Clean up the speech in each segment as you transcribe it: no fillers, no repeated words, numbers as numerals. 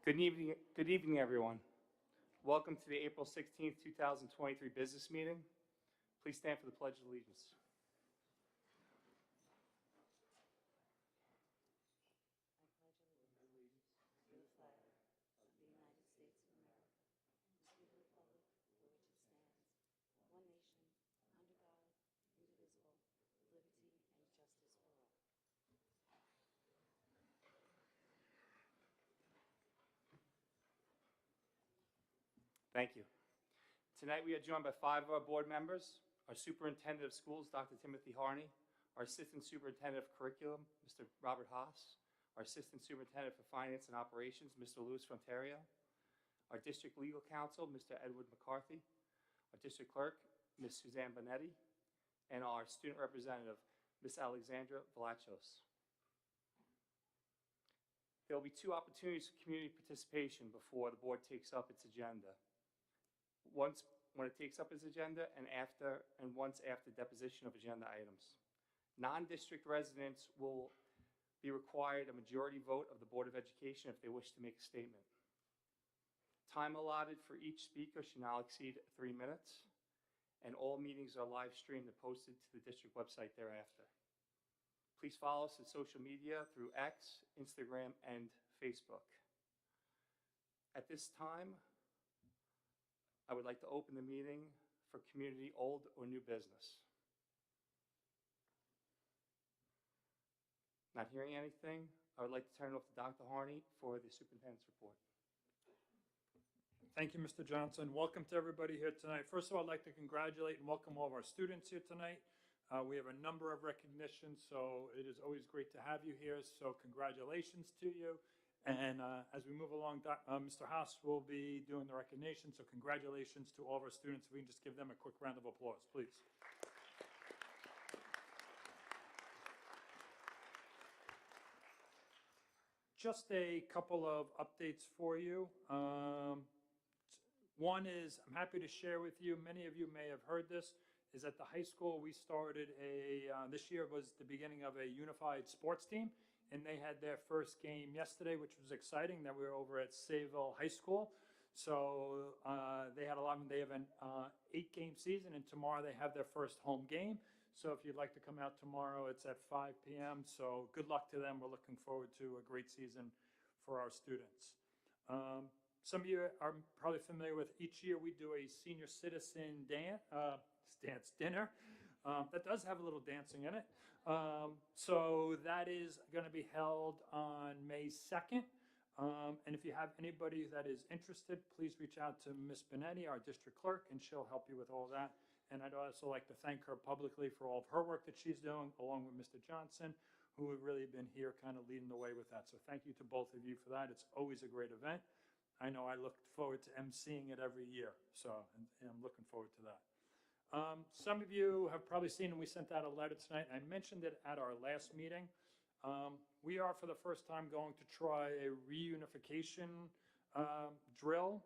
Good evening, everyone. Welcome to the April 16th, 2023 business meeting. Please stand for the Pledge of Allegiance. I pledge allegiance to the flag of the United States of America and to the republic for which it stands, one nation, under God, indivisible, with liberty and justice for all. Thank you. Tonight we are joined by 5 of our board members, our Superintendent of Schools, Dr. Timothy Harney, our Assistant Superintendent of Curriculum, Mr. Robert Haas, our Assistant Superintendent for Finance and Operations, Mr. Louis Fronterio, our District Legal Counsel, Mr. Edward McCarthy, our District Clerk, Ms. Suzanne Bonetti, and our Student Representative, Ms. Alexandra Velachos. There will be 2 opportunities for community participation before the board takes up its agenda. Once when it takes up its agenda and once after deposition of agenda items. Non-district residents will be required a majority vote of the Board of Education if they wish to make a statement. Time allotted for each speaker should not exceed 3 minutes, and all meetings are live streamed and posted to the district website thereafter. Please follow us on social media through X, Instagram, and Facebook. At this time, I would like to open the meeting for community old or new business. Not hearing anything, I would like to turn it over to Dr. Harney for the superintendent's report. Thank you, Mr. Johnson. Welcome to everybody here tonight. First of all, I'd like to congratulate and welcome all of our students here tonight. We have a number of recognitions, so it is always great to have you here. So congratulations to you. And as we move along, Mr. Haas will be doing the recognition, so congratulations to all of our students. If we can just give them a quick round of applause, please. Just a couple of updates for you. One is, I'm happy to share with you, many of you may have heard this, is at the high school we started this year was the beginning of a unified sports team. And they had their first game yesterday, which was exciting. That we were over at Sayville High School. So they have an 8-game season, and tomorrow they have their first home game. So if you'd like to come out tomorrow, it's at 5 p.m. So good luck to them. We're looking forward to a great season for our students. Some of you are probably familiar with, each year we do a senior citizen dance dinner. That does have a little dancing in it. So that is going to be held on May 2nd. And if you have anybody that is interested, please reach out to Ms. Bonetti, our district clerk, and she'll help you with all that. And I'd also like to thank her publicly for all of her work that she's doing, along with Mr. Johnson, who have really been here kind of leading the way with that. So thank you to both of you for that. It's always a great event. I know I look forward to emceeing it every year, so and I'm looking forward to that. Some of you have probably seen, and we sent out a letter tonight. I mentioned it at our last meeting. We are, for the first time, going to try a reunification drill.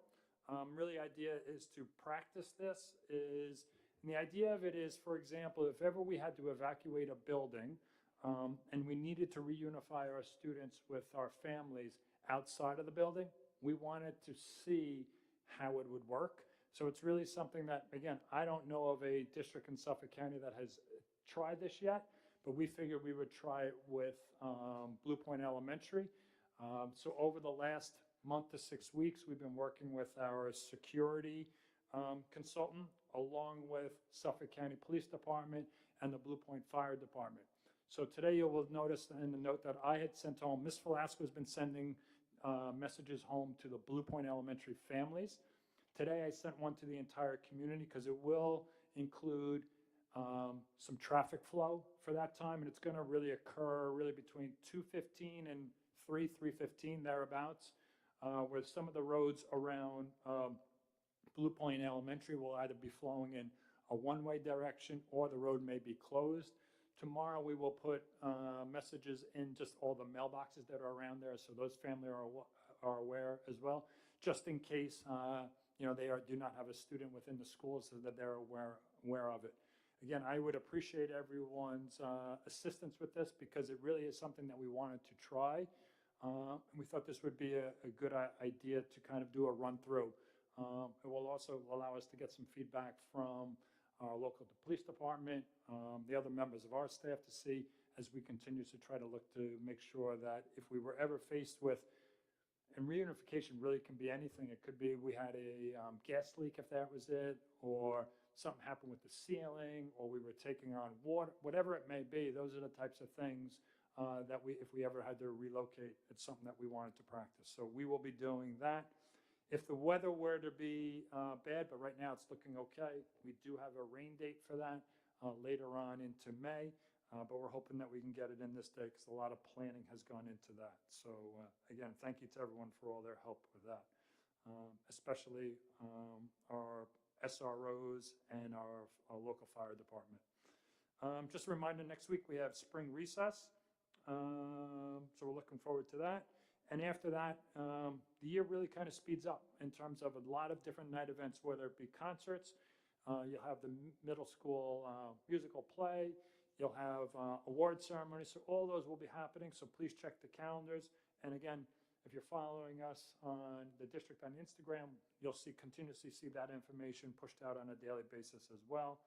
Really, the idea is to practice this. And the idea of it is, for example, if ever we had to evacuate a building and we needed to reunify our students with our families outside of the building, we wanted to see how it would work. So it's really something that, again, I don't know of a district in Suffolk County that has tried this yet, but we figured we would try it with Blue Point Elementary. So over the last month to 6 weeks, we've been working with our security consultant, along with Suffolk County Police Department and the Blue Point Fire Department. So today you will notice in the note that I had sent home, Ms. Velasco has been sending messages home to the Blue Point Elementary families. Today I sent one to the entire community because it will include some traffic flow for that time, and it's going to really occur really between 2:15 and 3:15 thereabouts, where some of the roads around Blue Point Elementary will either be flowing in a one-way direction or the road may be closed. Tomorrow we will put messages in just all the mailboxes that are around there, so those families are aware as well, just in case they do not have a student within the school, so that they're aware of it. Again, I would appreciate everyone's assistance with this because it really is something that we wanted to try. We thought this would be a good idea to kind of do a run-through. It will also allow us to get some feedback from our local police department, the other members of our staff to see as we continue to try to look to make sure that if we were ever faced with, and reunification really can be anything. It could be we had a gas leak, if that was it, or something happened with the ceiling, or we were taking on water, whatever it may be. Those are the types of things that if we ever had to relocate, it's something that we wanted to practice. So we will be doing that. If the weather were to be bad, but right now it's looking okay, we do have a rain date for that later on into May, but we're hoping that we can get it in this day because a lot of planning has gone into that. So again, thank you to everyone for all their help with that, especially our SROs and our local fire department. Just a reminder, next week we have spring recess, so we're looking forward to that. And after that, the year really kind of speeds up in terms of a lot of different night events, whether it be concerts, you'll have the middle school musical play, you'll have award ceremonies, so all those will be happening, so please check the calendars. And again, if you're following us on the district on Instagram, you'll continuously see that information pushed out on a daily basis as well.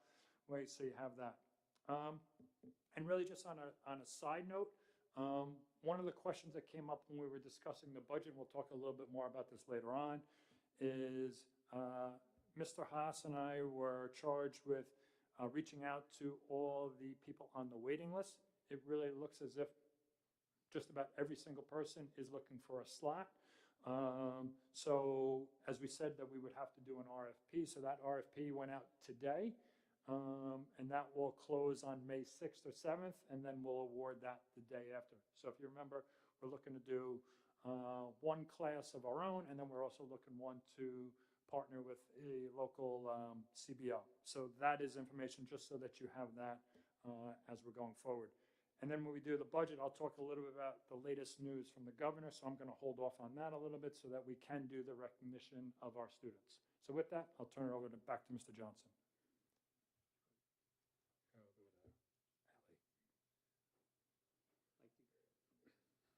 Wait, so you have that. And really just on a side note, one of the questions that came up when we were discussing the budget, we'll talk a little bit more about this later on, is Mr. Haas and I were charged with reaching out to all the people on the waiting list. It really looks as if just about every single person is looking for a slot. So as we said that we would have to do an RFP, so that RFP went out today. And that will close on May 6th or 7th, and then we'll award that the day after. So if you remember, we're looking to do one class of our own, and then we're also looking to partner with a local CBO. So that is information just so that you have that as we're going forward. And then when we do the budget, I'll talk a little bit about the latest news from the governor, so I'm going to hold off on that a little bit so that we can do the recognition of our students. So with that, I'll turn it over back to Mr. Johnson.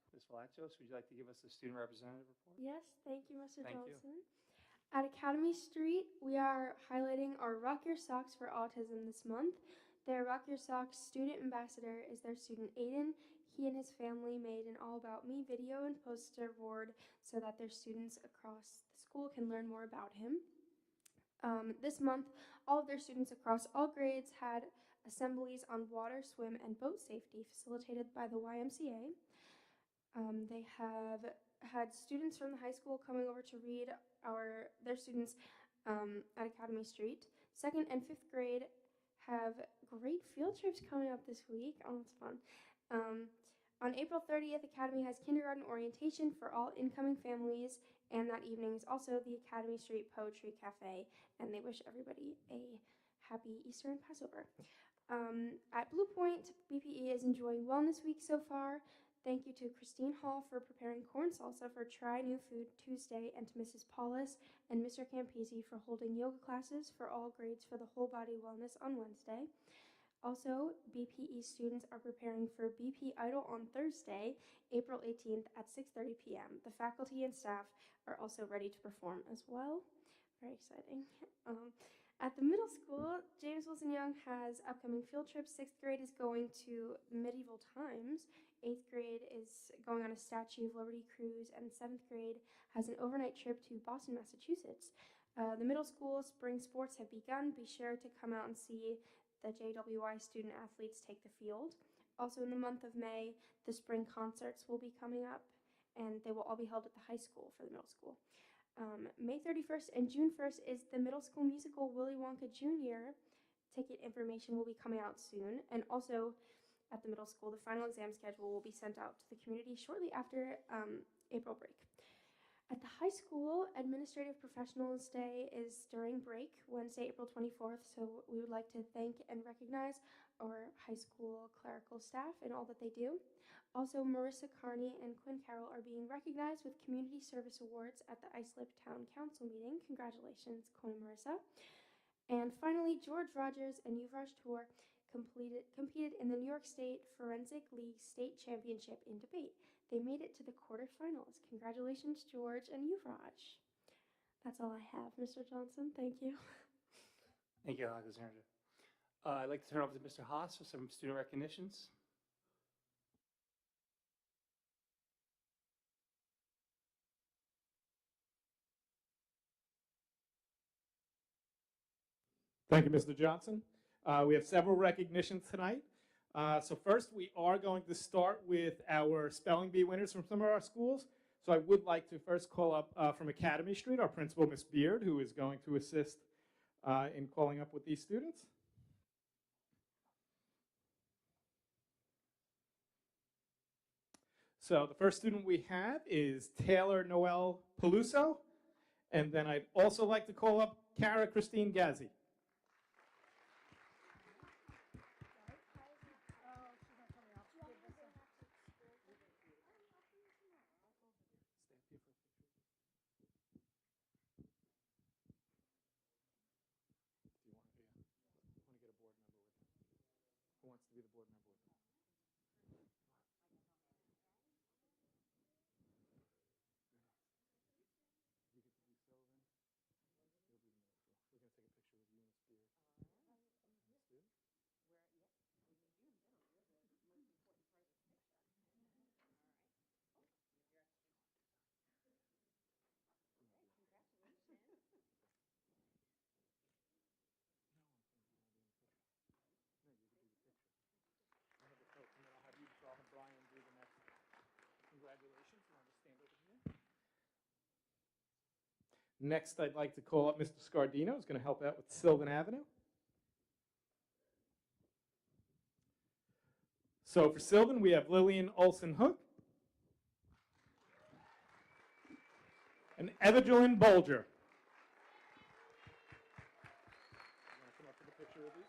Ms. Valachos, would you like to give us the student representative report? Yes, thank you, Mr. Thank you. Johnson. At Academy Street, we are highlighting our Rock Your Socks for Autism this month. Their Rock Your Socks student ambassador is their student Aiden. He and his family made an All About Me video and poster board so that their students across the school can learn more about him. This month, all of their students across all grades had assemblies on water, swim, and boat safety facilitated by the YMCA. They have had students from the high school coming over to read their students at Academy Street. 2nd and 5th grade have great field trips coming up this week. Oh, that's fun. On April 30th, Academy has kindergarten orientation for all incoming families, and that evening is also the Academy Street Poetry Cafe, and they wish everybody a happy Easter and Passover. At Blue Point, BPE is enjoying Wellness Week so far. Thank you to Christine Hall for preparing corn salsa for Try New Food Tuesday, and to Mrs. Paulus and Mr. Campisi for holding yoga classes for all grades for the whole body wellness on Wednesday. Also, BPE students are preparing for BP Idol on Thursday, April 18th at 6:30 p.m. The faculty and staff are also ready to perform as well. Very exciting. At the middle school, James Wilson Young has upcoming field trips. 6th grade is going to medieval times. 8th grade is going on a Statue of Liberty cruise, and 7th grade has an overnight trip to Boston, Massachusetts. The middle school spring sports have begun. Be sure to come out and see the JWI student athletes take the field. Also in the month of May, the spring concerts will be coming up, and they will all be held at the high school for the middle school. May 31st and June 1st is the middle school musical Willy Wonka Jr. Ticket information will be coming out soon. And also at the middle school, the final exam schedule will be sent out to the community shortly after April break. At the high school, Administrative Professionals Day is during break, Wednesday, April 24th. So we would like to thank and recognize our high school clerical staff and all that they do. Also, Marissa Carney and Quinn Carroll are being recognized with Community Service Awards at the Islip Town Council meeting. Congratulations, Quinn and Marissa. And finally, George Rogers and Yuvraj Tour competed in the New York State Forensic League State Championship in debate. They made it to the quarterfinals. Congratulations, George and Yuvraj. That's all I have, Mr. Johnson. Thank you. Thank you, Alexandra. I'd like to turn over to Mr. Haas for some student recognitions. Thank you, Mr. Johnson. We have several recognitions tonight. So first, we are going to start with our spelling bee winners from some of our schools. So I would like to first call up from Academy Street, our principal, Ms. Beard, who is going to assist in calling up with these students. So the first student we have is Taylor Noel Peluso. And then I'd also like to call up Cara Christine Gazzi. Who wants to be the board member with them? You get to be Sylvan. You'll be the middle school. We're going to take a picture with you, Miss Beard. Miss Beard? No, you can do the picture. I'll have the coat, and then I'll have you, so I'll have Brian do the next. Congratulations. You want to stand over here? Next, I'd like to call up Mr. Scardino, who's going to help out with Sylvan Avenue. So for Sylvan, we have Lillian Olson-Hook and Evangeline Bolger. You want to come up for the picture with these?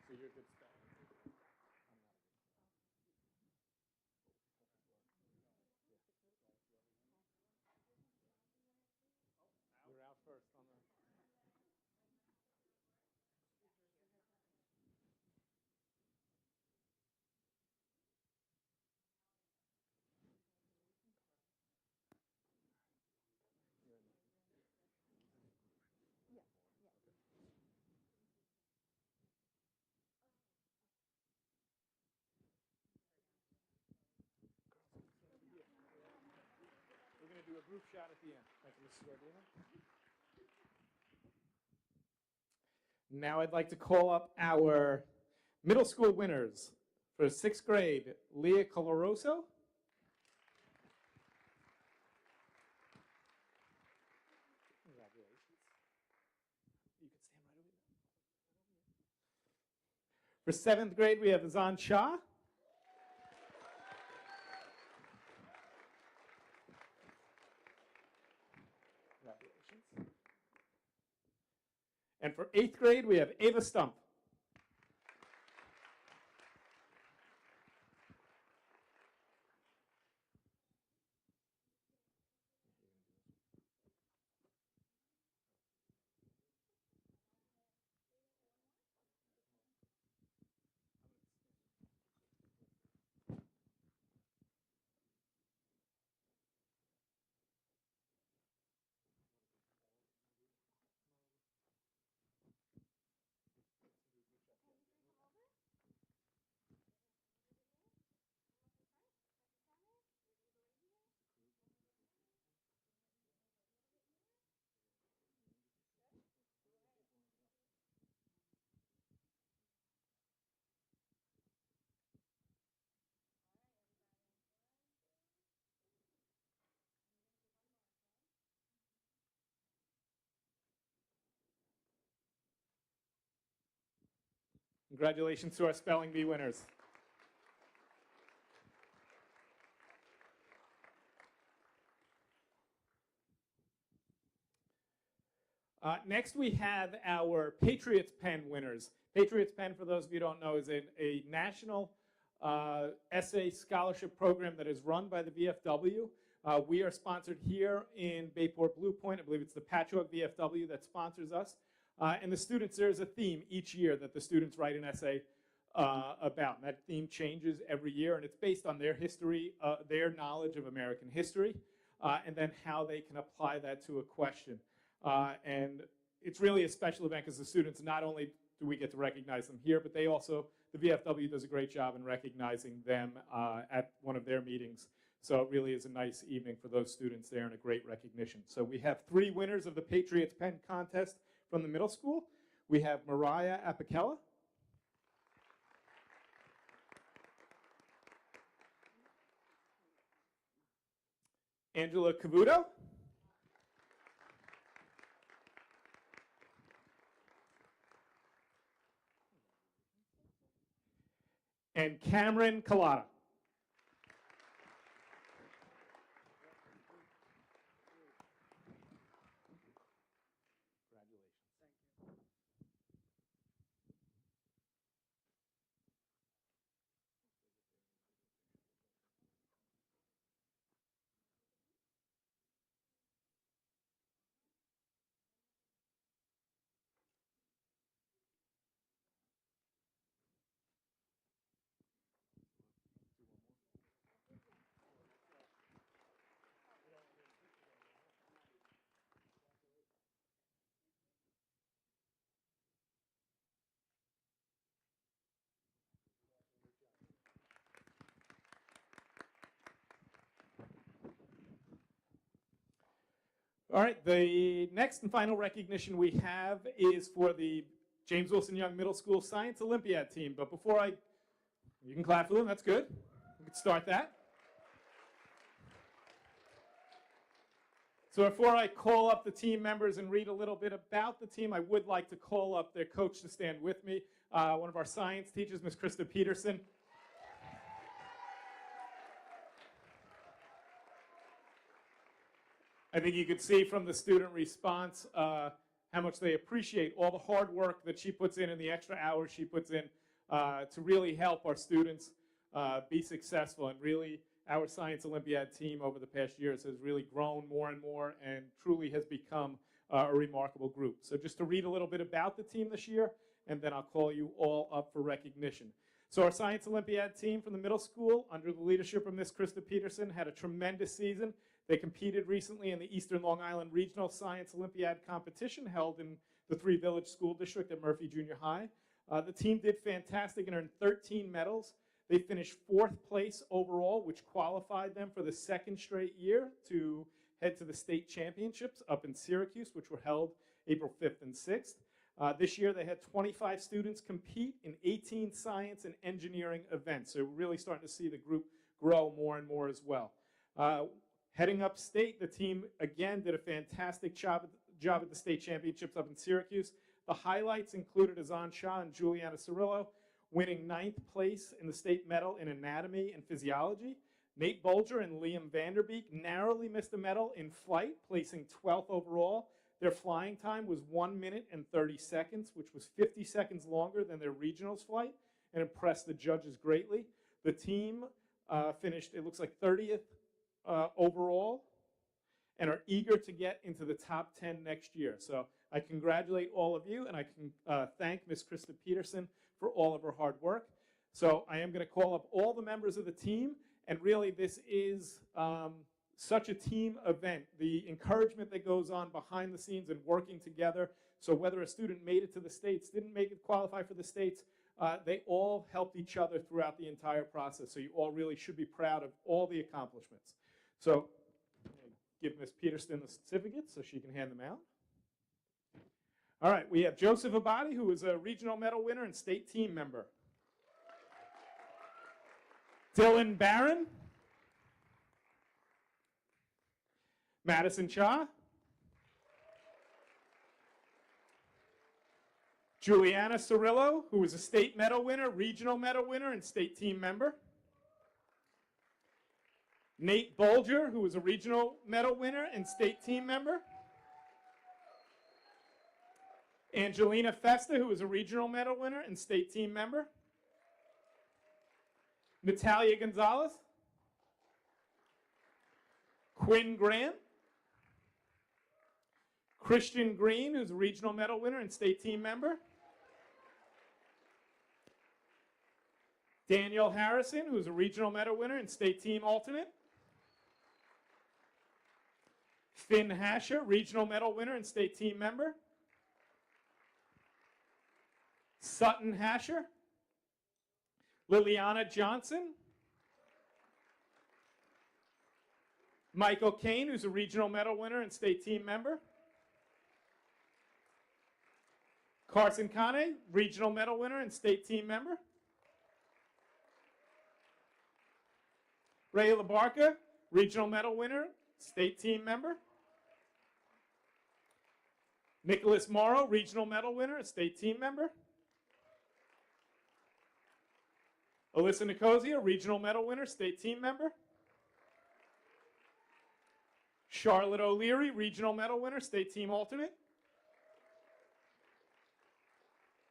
So you're a good spell. You're out first on the. We're going to do a group shot at the end. Thank you, Mrs. Gardino. Now I'd like to call up our middle school winners for 6th grade, Leah Coloroso. Congratulations. You can stand right over there. For 7th grade, we have Azan Shah. Congratulations. And for 8th grade, we have Ava Stump. Congratulations to our spelling bee winners. Next, we have our Patriots Pen winners. Patriots Pen, for those of you who don't know, is a national essay scholarship program that is run by the VFW. We are sponsored here in Bayport Blue Point. I believe it's the Patchogue VFW that sponsors us. And the students, there's a theme each year that the students write an essay about. And that theme changes every year, and it's based on their history, their knowledge of American history, and then how they can apply that to a question. And it's really a special event because the students, not only do we get to recognize them here, but they also, the VFW does a great job in recognizing them at one of their meetings. So it really is a nice evening for those students there and a great recognition. So we have 3 winners of the Patriots Pen Contest from the middle school. We have Mariah Apicella, Angela Cavuto, and Cameron Collada. All right, the next and final recognition we have is for the James Wilson Young Middle School Science Olympiad team. But before you can clap for them, that's good. We can start that. So before I call up the team members and read a little bit about the team, I would like to call up their coach to stand with me, one of our science teachers, Ms. Krista Peterson. I think you could see from the student response how much they appreciate all the hard work that she puts in and the extra hours she puts in to really help our students be successful. And really, our Science Olympiad team over the past years has really grown more and more and truly has become a remarkable group. So just to read a little bit about the team this year, and then I'll call you all up for recognition. So our Science Olympiad team from the middle school, under the leadership of Ms. Krista Peterson, had a tremendous season. They competed recently in the Eastern Long Island Regional Science Olympiad competition held in the 3 Village School District at Murphy Junior High. The team did fantastic and earned 13 medals. They finished 4th place overall, which qualified them for the 2nd straight year to head to the state championships up in Syracuse, which were held April 5th and 6th. This year, they had 25 students compete in 18 science and engineering events. So we're really starting to see the group grow more and more as well. Heading upstate, the team, again, did a fantastic job at the state championships up in Syracuse. The highlights included Azan Shah and Juliana Cirillo winning 9th place in the state medal in anatomy and physiology. Nate Bolger and Liam Vanderbeek narrowly missed a medal in flight, placing 12th overall. Their flying time was 1 minute and 30 seconds, which was 50 seconds longer than their regionals flight, and impressed the judges greatly. The team finished, it looks like, 30th overall, and are eager to get into the top 10 next year. So I congratulate all of you, and I can thank Ms. Krista Peterson for all of her hard work. So I am going to call up all the members of the team, and really this is such a team event. The encouragement that goes on behind the scenes and working together. So whether a student made it to the States, didn't make it qualify for the States, they all helped each other throughout the entire process. So you all really should be proud of all the accomplishments. So give Ms. Peterson the certificates so she can hand them out. All right, we have Joseph Abadi, who is a regional medal winner and state team member. Dylan Barron. Madison Cha. Juliana Cirillo, who is a state medal winner, regional medal winner, and state team member. Nate Bolger, who is a regional medal winner and state team member. Angelina Festa, who is a regional medal winner and state team member. Natalia Gonzalez. Quinn Grant. Christian Green, who's a regional medal winner and state team member. Daniel Harrison, who's a regional medal winner and state team alternate. Finn Hasher, regional medal winner and state team member. Sutton Hasher. Liliana Johnson. Michael Kane, who's a regional medal winner and state team member. Carson Kane, regional medal winner and state team member. Ray Labarca, regional medal winner, state team member. Nicholas Morrow, regional medal winner, state team member. Alyssa Nicosia, regional medal winner, state team member. Charlotte O'Leary, regional medal winner, state team alternate.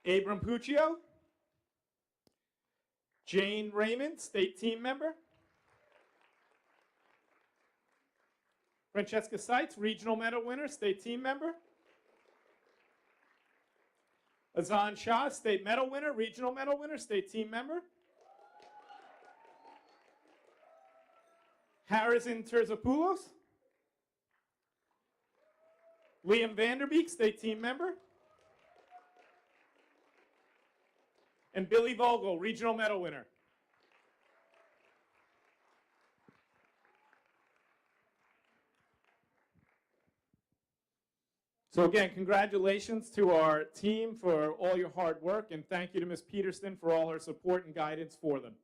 Abram Puccio. Jane Raymond, state team member. Francesca Seitz, regional medal winner, state team member. Azan Shah, state medal winner, regional medal winner, state team member. Harrison Terzopoulos. Liam Vanderbeek, state team member. And Billy Vogel, regional medal winner. So again, congratulations to our team for all your hard work, and thank you to Ms. Peterston for all her support and guidance for them.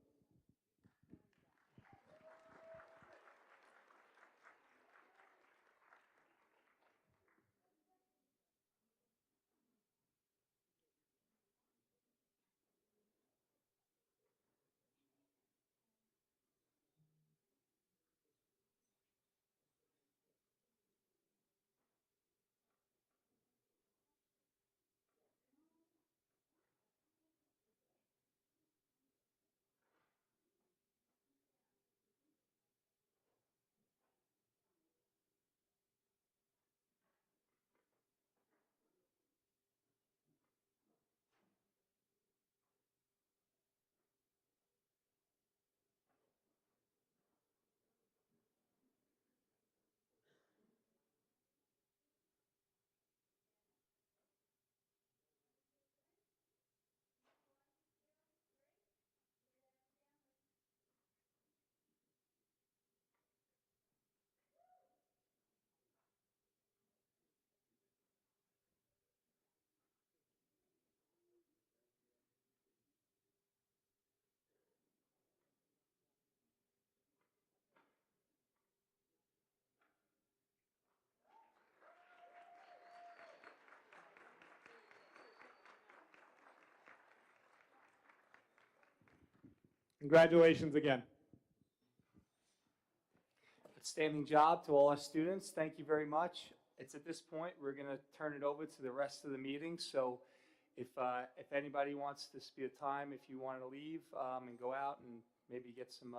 Congratulations again. Outstanding job to all our students. Thank you very much. It's at this point, we're going to turn it over to the rest of the meeting. So if anybody wants to be a time, if you want to leave and go out and maybe get some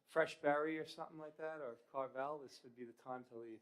fresh berry or something like that, or Carvel, this would be the time to leave.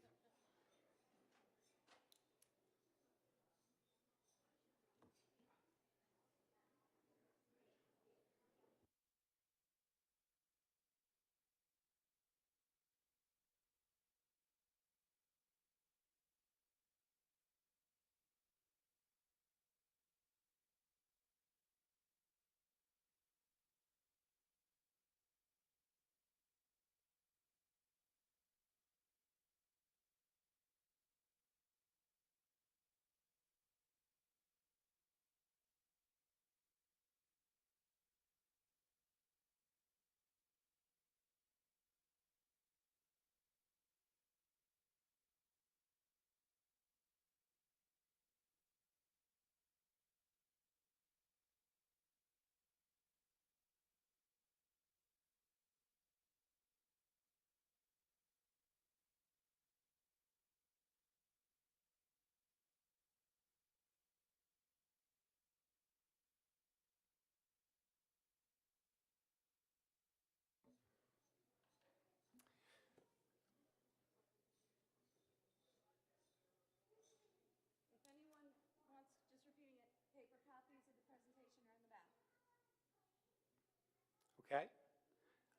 Okay.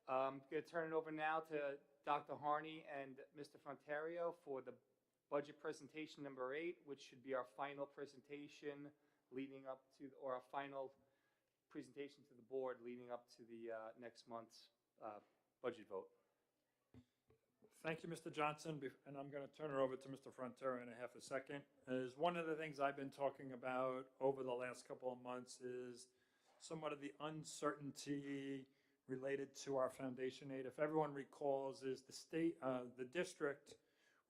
I'm going to turn it over now to Dr. Harney and Mr. Frontario for the budget presentation number 8, which should be our final presentation leading up to, or our final presentation to the board leading up to the next month's budget vote. Thank you, Mr. Johnson, and I'm going to turn it over to Mr. Frontera in a half a second. Is one of the things I've been talking about over the last couple of months is somewhat of the uncertainty related to our foundation aid. If everyone recalls, is the district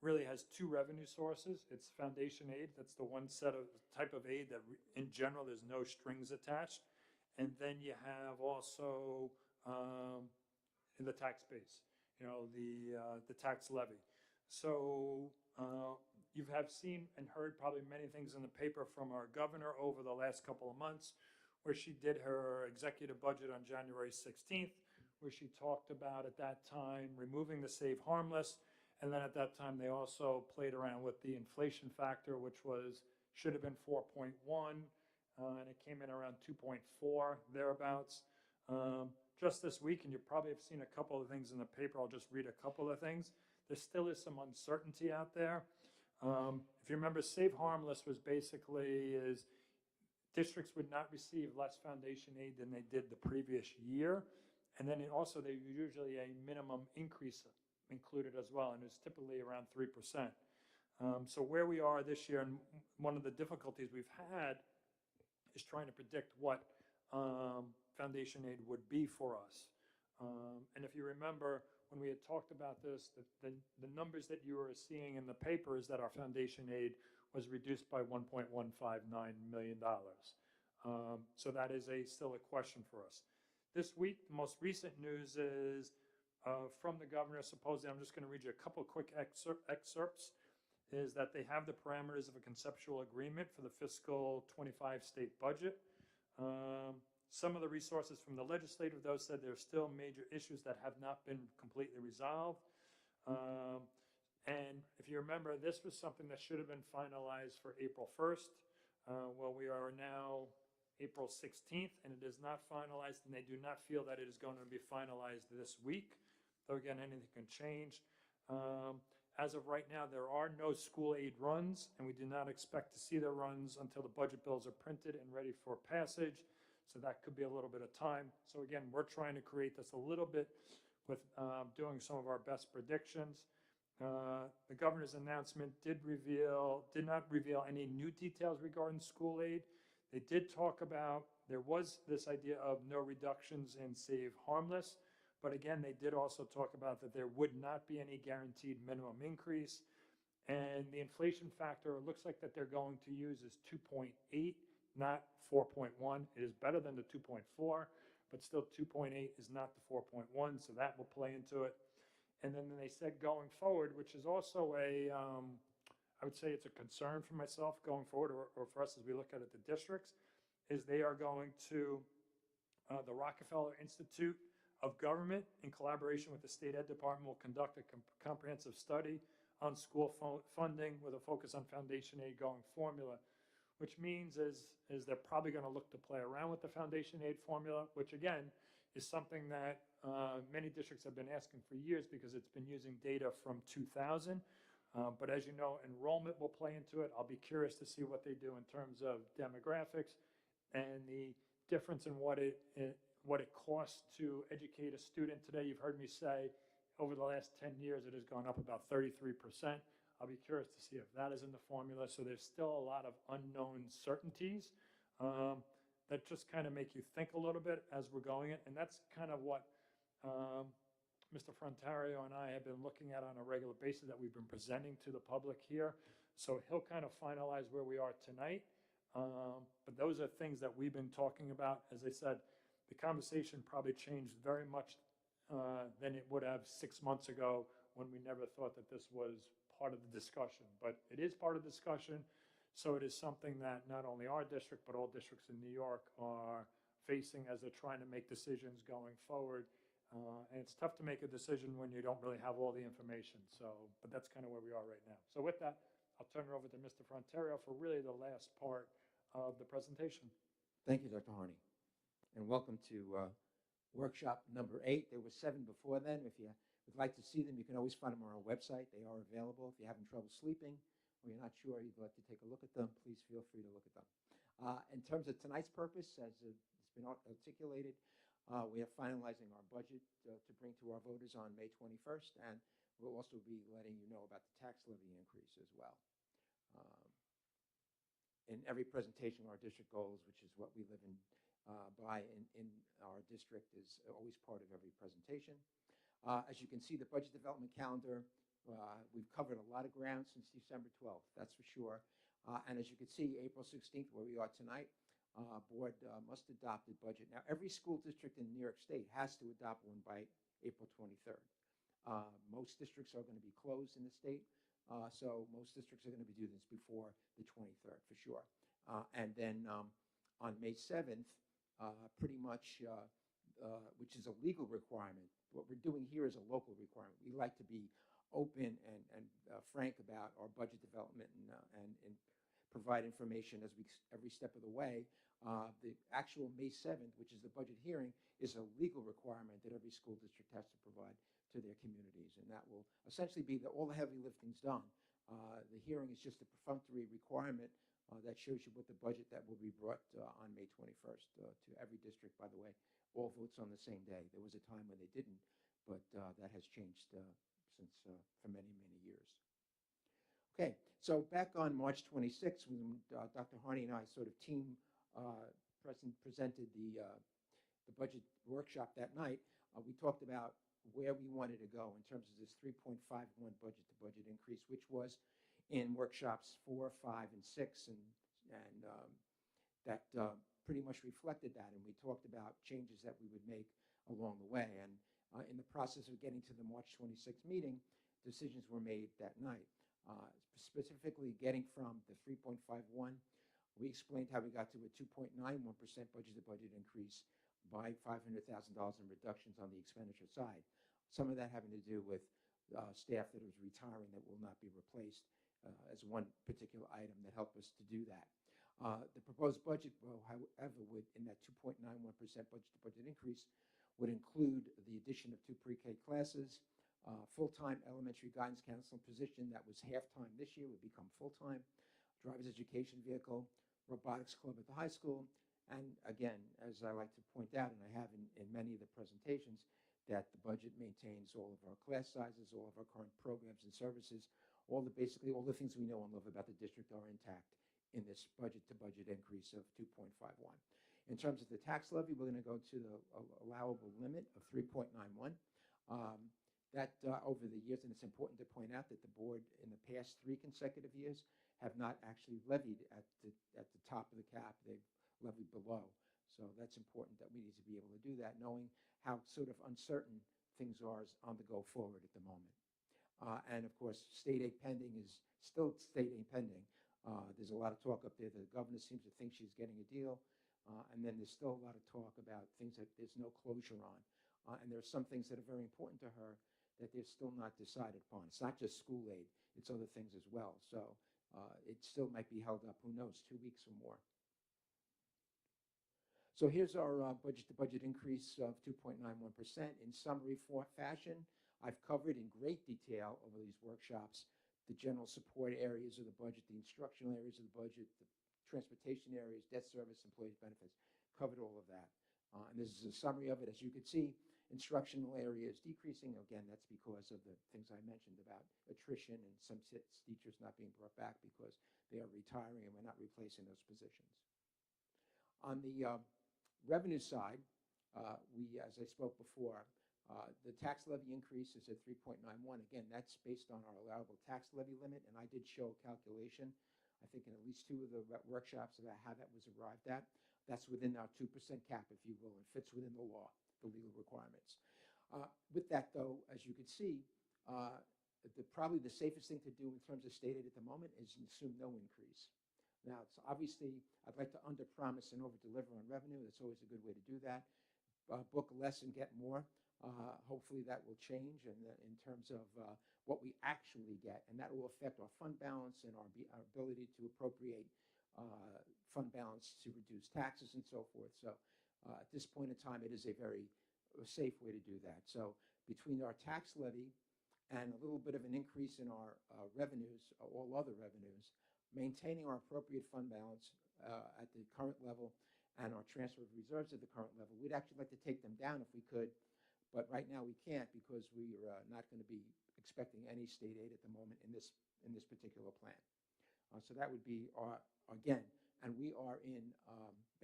really has two revenue sources. It's foundation aid, that's the one type of aid that in general there's no strings attached. And then you have also in the tax base, the tax levy. So you have seen and heard probably many things in the paper from our governor over the last couple of months, where she did her executive budget on January 16th, where she talked about at that time removing the save harmless. And then at that time, they also played around with the inflation factor, which should have been 4.1, and it came in around 2.4, thereabouts. Just this week, and you probably have seen a couple of things in the paper, I'll just read a couple of things. There still is some uncertainty out there. If you remember, Save Harmless was basically districts would not receive less foundation aid than they did the previous year. And then there's usually a minimum increase included as well, and it's typically around 3%. So where we are this year, and one of the difficulties we've had is trying to predict what foundation aid would be for us. And if you remember, when we had talked about this, the numbers that you were seeing in the paper is that our foundation aid was reduced by $1.159 million. So that is still a question for us. This week, the most recent news is from the governor, supposedly, I'm just going to read you a couple quick excerpts, is that they have the parameters of a conceptual agreement for the fiscal 25 state budget. Some of the resources from the legislative, though, said there are still major issues that have not been completely resolved. And if you remember, this was something that should have been finalized for April 1st. Well, we are now April 16th, and it is not finalized, and they do not feel that it is going to be finalized this week. Though, again, anything can change. As of right now, there are no school aid runs, and we do not expect to see the runs until the budget bills are printed and ready for passage. So that could be a little bit of time. So again, we're trying to create this a little bit with doing some of our best predictions. The governor's announcement did not reveal any new details regarding school aid. They did talk about, there was this idea of no reductions in Save Harmless, but again, they did also talk about that there would not be any guaranteed minimum increase. And the inflation factor, it looks like that they're going to use is 2.8, not 4.1. It is better than the 2.4, but still 2.8 is not the 4.1, so that will play into it. And then they said going forward, which is also I would say it's a concern for myself going forward, or for us as we look at it, the districts, is they are going to, the Rockefeller Institute of Government, in collaboration with the State Ed Department, will conduct a comprehensive study on school funding with a focus on foundation aid going formula, which means is they're probably going to look to play around with the foundation aid formula, which again is something that many districts have been asking for years because it's been using data from 2000. But as you know, enrollment will play into it. I'll be curious to see what they do in terms of demographics and the difference in what it costs to educate a student. Today, you've heard me say over the last 10 years, it has gone up about 33%. I'll be curious to see if that is in the formula. So there's still a lot of unknown certainties that just kind of make you think a little bit as we're going in. And that's kind of what Mr. Frontario and I have been looking at on a regular basis that we've been presenting to the public here. So he'll kind of finalize where we are tonight. But those are things that we've been talking about. As I said, the conversation probably changed very much than it would have 6 months ago when we never thought that this was part of the discussion. But it is part of the discussion. So it is something that not only our district, but all districts in New York are facing as they're trying to make decisions going forward. And it's tough to make a decision when you don't really have all the information. But that's kind of where we are right now. So with that, I'll turn it over to Mr. Frontario for really the last part of the presentation. Thank you, Dr. Harney, and welcome to workshop number 8. There were 7 before then. If you would like to see them, you can always find them on our website. They are available. If you're having trouble sleeping or you're not sure you'd like to take a look at them, please feel free to look at them. In terms of tonight's purpose, as it's been articulated, we are finalizing our budget to bring to our voters on May 21st, and we'll also be letting you know about the tax levy increase as well. In every presentation, our district goals, which is what we live by in our district, is always part of every presentation. As you can see, the budget development calendar, we've covered a lot of ground since December 12th, that's for sure. And as you can see, April 16th, where we are tonight, board must adopt a budget. Now, every school district in New York State has to adopt one by April 23rd. Most districts are going to be closed in the state, so most districts are going to be doing this before the 23rd for sure. And then on May 7th, pretty much, which is a legal requirement, what we're doing here is a local requirement. We like to be open and frank about our budget development and provide information as every step of the way. The actual May 7th, which is the budget hearing, is a legal requirement that every school district has to provide to their communities, and that will essentially be all the heavy lifting's done. The hearing is just a perfunctory requirement that shows you what the budget that will be brought on May 21st to every district. By the way, all votes on the same day. There was a time when they didn't, but that has changed since for many, many years. Okay, so back on March 26th, when Dr. Harney and I sort of presented the budget workshop that night, we talked about where we wanted to go in terms of this 3.51 budget-to-budget increase, which was in workshops 4, 5, and 6, and that pretty much reflected that. And we talked about changes that we would make along the way. And in the process of getting to the March 26th meeting, decisions were made that night. Specifically getting from the 3.51, we explained how we got to a 2.91% budget-to-budget increase by $500,000 in reductions on the expenditure side. Some of that having to do with staff that was retiring that will not be replaced as one particular item that helped us to do that. The proposed budget, however, would, in that 2.91% budget-to-budget increase, would include the addition of 2 pre-K classes, full-time elementary guidance counseling position that was half-time this year would become full-time, driver's education vehicle, robotics club at the high school, and again, as I like to point out, and I have in many of the presentations, that the budget maintains all of our class sizes, all of our current programs and services, basically all the things we know and love about the district are intact in this budget-to-budget increase of 2.51. In terms of the tax levy, we're going to go to the allowable limit of 3.91. That over the years, and it's important to point out that the board in the past 3 consecutive years have not actually levied at the top of the cap. They've levied below. So that's important that we need to be able to do that, knowing how sort of uncertain things are on the go forward at the moment. And of course, state aid pending is still state aid pending. There's a lot of talk up there that the governor seems to think she's getting a deal. And then there's still a lot of talk about things that there's no closure on. And there are some things that are very important to her that they're still not decided upon. It's not just school aid, it's other things as well. So it still might be held up, who knows, 2 weeks or more. So here's our budget-to-budget increase of 2.91%. In summary fashion, I've covered in great detail over these workshops the general support areas of the budget, the instructional areas of the budget, the transportation areas, debt service, employee benefits, covered all of that. And this is a summary of it. As you can see, instructional areas decreasing. Again, that's because of the things I mentioned about attrition and some teachers not being brought back because they are retiring and we're not replacing those positions. On the revenue side, as I spoke before, the tax levy increase is at 3.91. Again, that's based on our allowable tax levy limit, and I did show a calculation, I think in at least 2 of the workshops, about how that was arrived at. That's within our 2% cap, if you will, and fits within the law, the legal requirements. With that, though, as you can see, probably the safest thing to do in terms of state aid at the moment is assume no increase. Now, it's obviously, I'd like to under-promise and over-deliver on revenue. That's always a good way to do that. Book less and get more. Hopefully that will change in terms of what we actually get, and that will affect our fund balance and our ability to appropriate fund balance to reduce taxes and so forth. So at this point in time, it is a very a safe way to do that. So between our tax levy and a little bit of an increase in our revenues, all other revenues, maintaining our appropriate fund balance at the current level and our transfer of reserves at the current level, we'd actually like to take them down if we could, but right now we can't because we are not going to be expecting any state aid at the moment in this particular plan. So that would be our, again, and we are in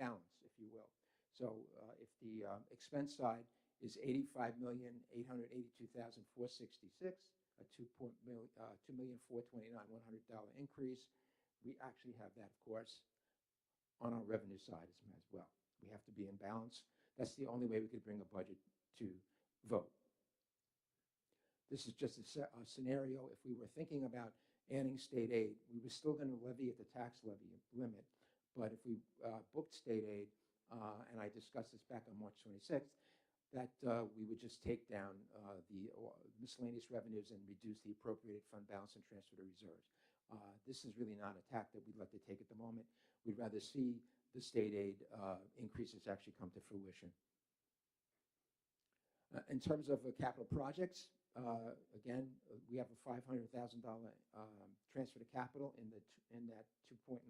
balance, if you will. So if the expense side is $85,882,466, a $2,429,100 increase, we actually have that, of course, on our revenue side as well. We have to be in balance. That's the only way we could bring a budget to vote. This is just a scenario. If we were thinking about adding state aid, we were still going to levy at the tax levy limit. But if we booked state aid, and I discussed this back on March 26th, that we would just take down the miscellaneous revenues and reduce the appropriated fund balance and transfer to reserves. This is really not a tack that we'd like to take at the moment. We'd rather see the state aid increases actually come to fruition. In terms of capital projects, again, we have a $500,000 transfer to capital in that 2.91%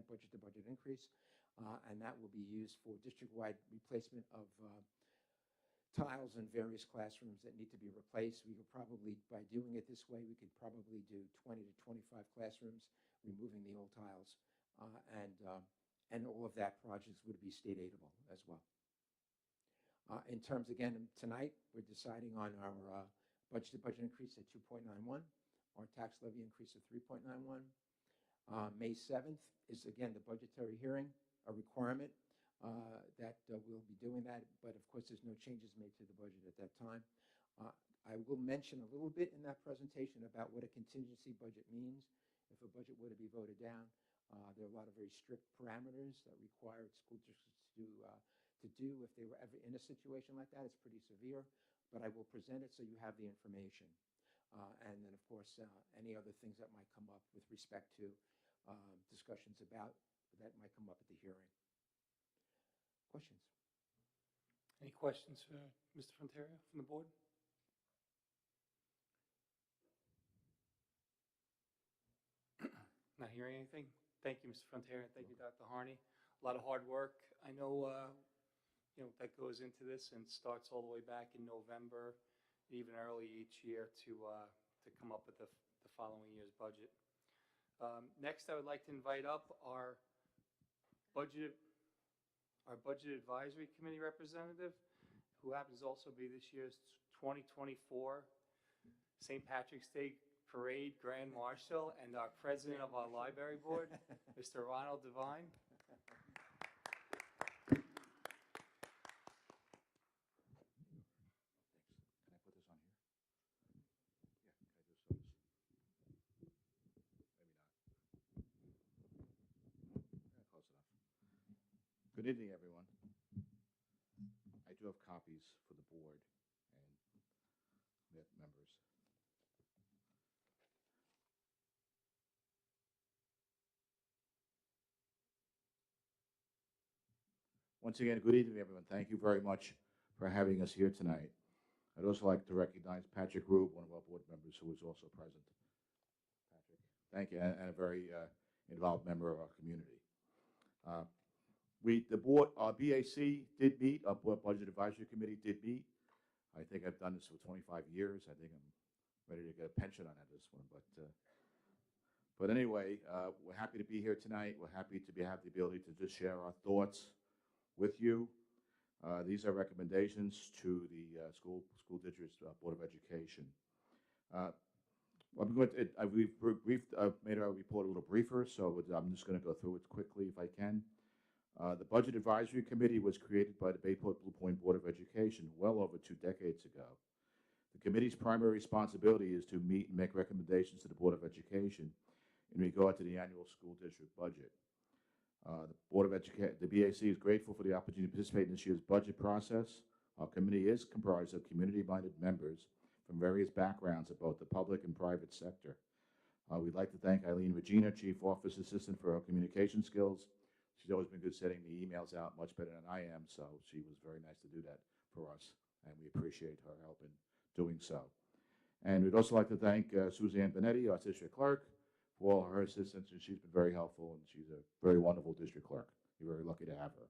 budget-to-budget increase, and that will be used for district-wide replacement of tiles in various classrooms that need to be replaced. We could probably, by doing it this way, we could probably do 20 to 25 classrooms, removing the old tiles, and all of that projects would be state aidable as well. In terms, again, tonight, we're deciding on our budget-to-budget increase at 2.91, our tax levy increase of 3.91. May 7th is, again, the budgetary hearing, a requirement that we'll be doing that, but of course there's no changes made to the budget at that time. I will mention a little bit in that presentation about what a contingency budget means. If a budget were to be voted down, there are a lot of very strict parameters that require school districts to do if they were ever in a situation like that. It's pretty severe, but I will present it so you have the information. And then, of course, any other things that might come up with respect to discussions about that might come up at the hearing. Questions? Any questions for Mr. Fronteria from the board? Not hearing anything? Thank you, Mr. Fronteria. Thank you, Dr. Harney. A lot of hard work. I know, that goes into this and starts all the way back in November, even early each year to come up with the following year's budget. Next, I would like to invite up our Budget Advisory Committee representative, who happens to also be this year's 2024 St. Patrick's Day Parade Grand Marshal and our president of our library board, Mr. Ronald Devine. Good evening, everyone. I do have copies for the board and members. Once again, good evening, everyone. Thank you very much for having us here tonight. I'd also like to recognize Patrick Rube, one of our board members, who is also present. Patrick, thank you, and a very involved member of our community. The board, our BAC did meet, our Budget Advisory Committee did meet. I think I've done this for 25 years. I think I'm ready to get a pension on this one. But anyway, we're happy to be here tonight. We're happy to have the ability to just share our thoughts with you. These are recommendations to the school district's Board of Education. We've made our report a little briefer, so I'm just going to go through it quickly if I can. The Budget Advisory Committee was created by the Bayport Blue Point Board of Education well over 2 decades ago. The committee's primary responsibility is to meet and make recommendations to the Board of Education in regard to the annual school district budget. The BAC is grateful for the opportunity to participate in this year's budget process. Our committee is comprised of community-minded members from various backgrounds of both the public and private sector. We'd like to thank Eileen Regina, Chief Office Assistant, for her communication skills, She's always been good sending the emails out, much better than I am, so she was very nice to do that for us, and we appreciate her help in doing so. And we'd also like to thank Suzanne Benetti, our district clerk, for all her assistance, and she's been very helpful, and she's a very wonderful district clerk. You're very lucky to have her.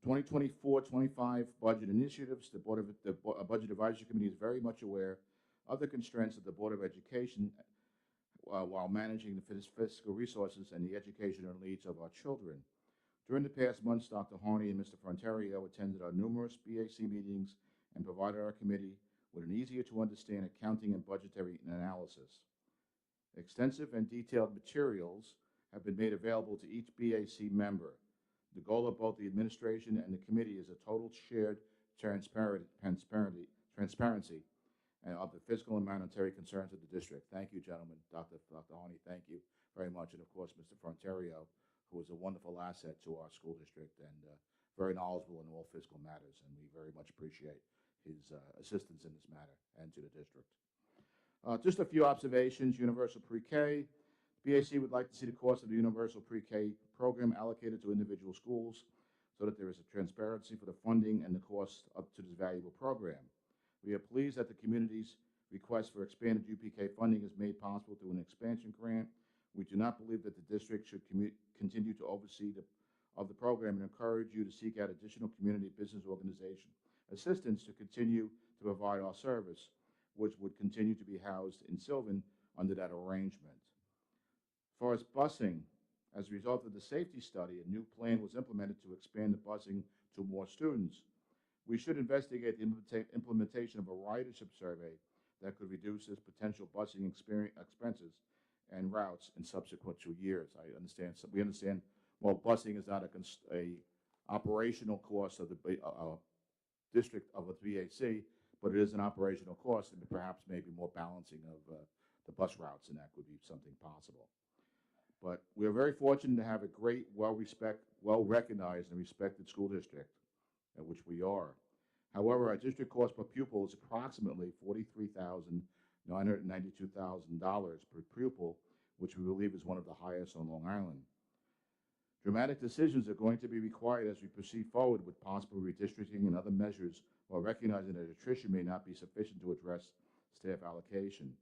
2024-25 budget initiatives. The Budget Advisory Committee is very much aware of the constraints of the Board of Education while managing the fiscal resources and the educational needs of our children. During the past months, Dr. Harney and Mr. Frontario attended our numerous BAC meetings and provided our committee with an easier-to-understand accounting and budgetary analysis. Extensive and detailed materials have been made available to each BAC member. The goal of both the administration and the committee is a total shared transparency of the fiscal and monetary concerns of the district. Thank you, gentlemen. Dr. Harney, thank you very much. And, of course, Mr. Frontario, who is a wonderful asset to our school district and very knowledgeable in all fiscal matters. And we very much appreciate his assistance in this matter and to the district. Just a few observations. Universal Pre-K. BAC would like to see the cost of the Universal Pre-K program allocated to individual schools so that there is a transparency for the funding and the cost up to this valuable program. We are pleased that the community's request for expanded UPK funding is made possible through an expansion grant. We do not believe that the district should continue to oversee the program and encourage you to seek out additional community business organization assistance to continue to provide our service, which would continue to be housed in Sylvan under that arrangement. As far as busing, as a result of the safety study, a new plan was implemented to expand the busing to more students. We should investigate the implementation of a ridership survey that could reduce this potential busing expenses and routes in subsequent 2 years. We understand, well, busing is not a operational cost of the district of a BAC, but it is an operational cost, and perhaps maybe more balancing of the bus routes, and that would be something possible. But we are very fortunate to have a great, well-recognized and respected school district, which we are. However, our district cost per pupil is approximately $43,992 per pupil, which we believe is one of the highest on Long Island. Dramatic decisions are going to be required as we proceed forward with possible redistricting and other measures, while recognizing that attrition may not be sufficient to address staff allocation.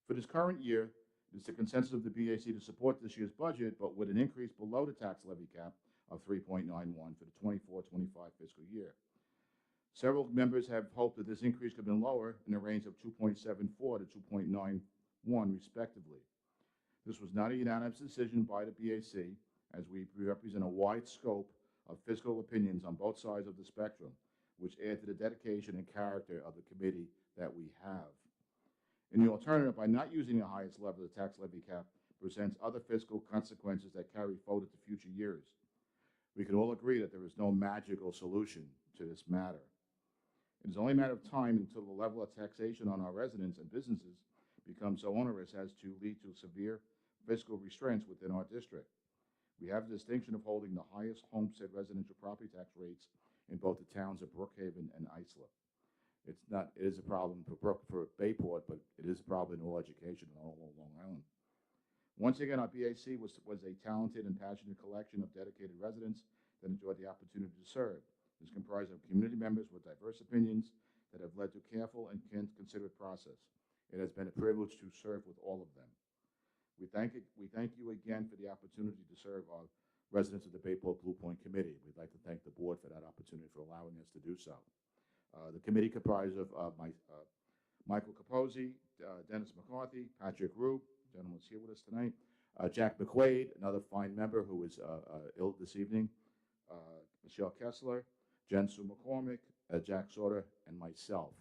For this current year, it is the consensus of the BAC to support this year's budget, but with an increase below the tax levy cap of 3.91 for the 24-25 fiscal year. Several members have hoped that this increase could have been lower in the range of 2.74 to 2.91, respectively. This was not a unanimous decision by the BAC, as we represent a wide scope of fiscal opinions on both sides of the spectrum, which add to the dedication and character of the committee that we have. In the alternative, by not using the highest level of the tax levy cap presents other fiscal consequences that carry forward to future years. We can all agree that there is no magical solution to this matter. It is only a matter of time until the level of taxation on our residents and businesses becomes so onerous as to lead to severe fiscal restraints within our district. We have the distinction of holding the highest homestead residential property tax rates in both the towns of Brookhaven and Islip. It is a problem for Bayport, but it is a problem in all education on all Long Island. Once again, our BAC was a talented and passionate collection of dedicated residents that enjoyed the opportunity to serve. It is comprised of community members with diverse opinions that have led to careful and considerate process. It has been a privilege to serve with all of them. We thank you again for the opportunity to serve our residents of the Bayport Blue Point Committee. We'd like to thank the board for that opportunity, for allowing us to do so. The committee comprised of Michael Capozzi, Dennis McCarthy, Patrick Rube, gentleman's here with us tonight, Jack McQuaid, another fine member who is ill this evening, Michelle Kessler, Jen Sue McCormick, Jack Sauter, and myself.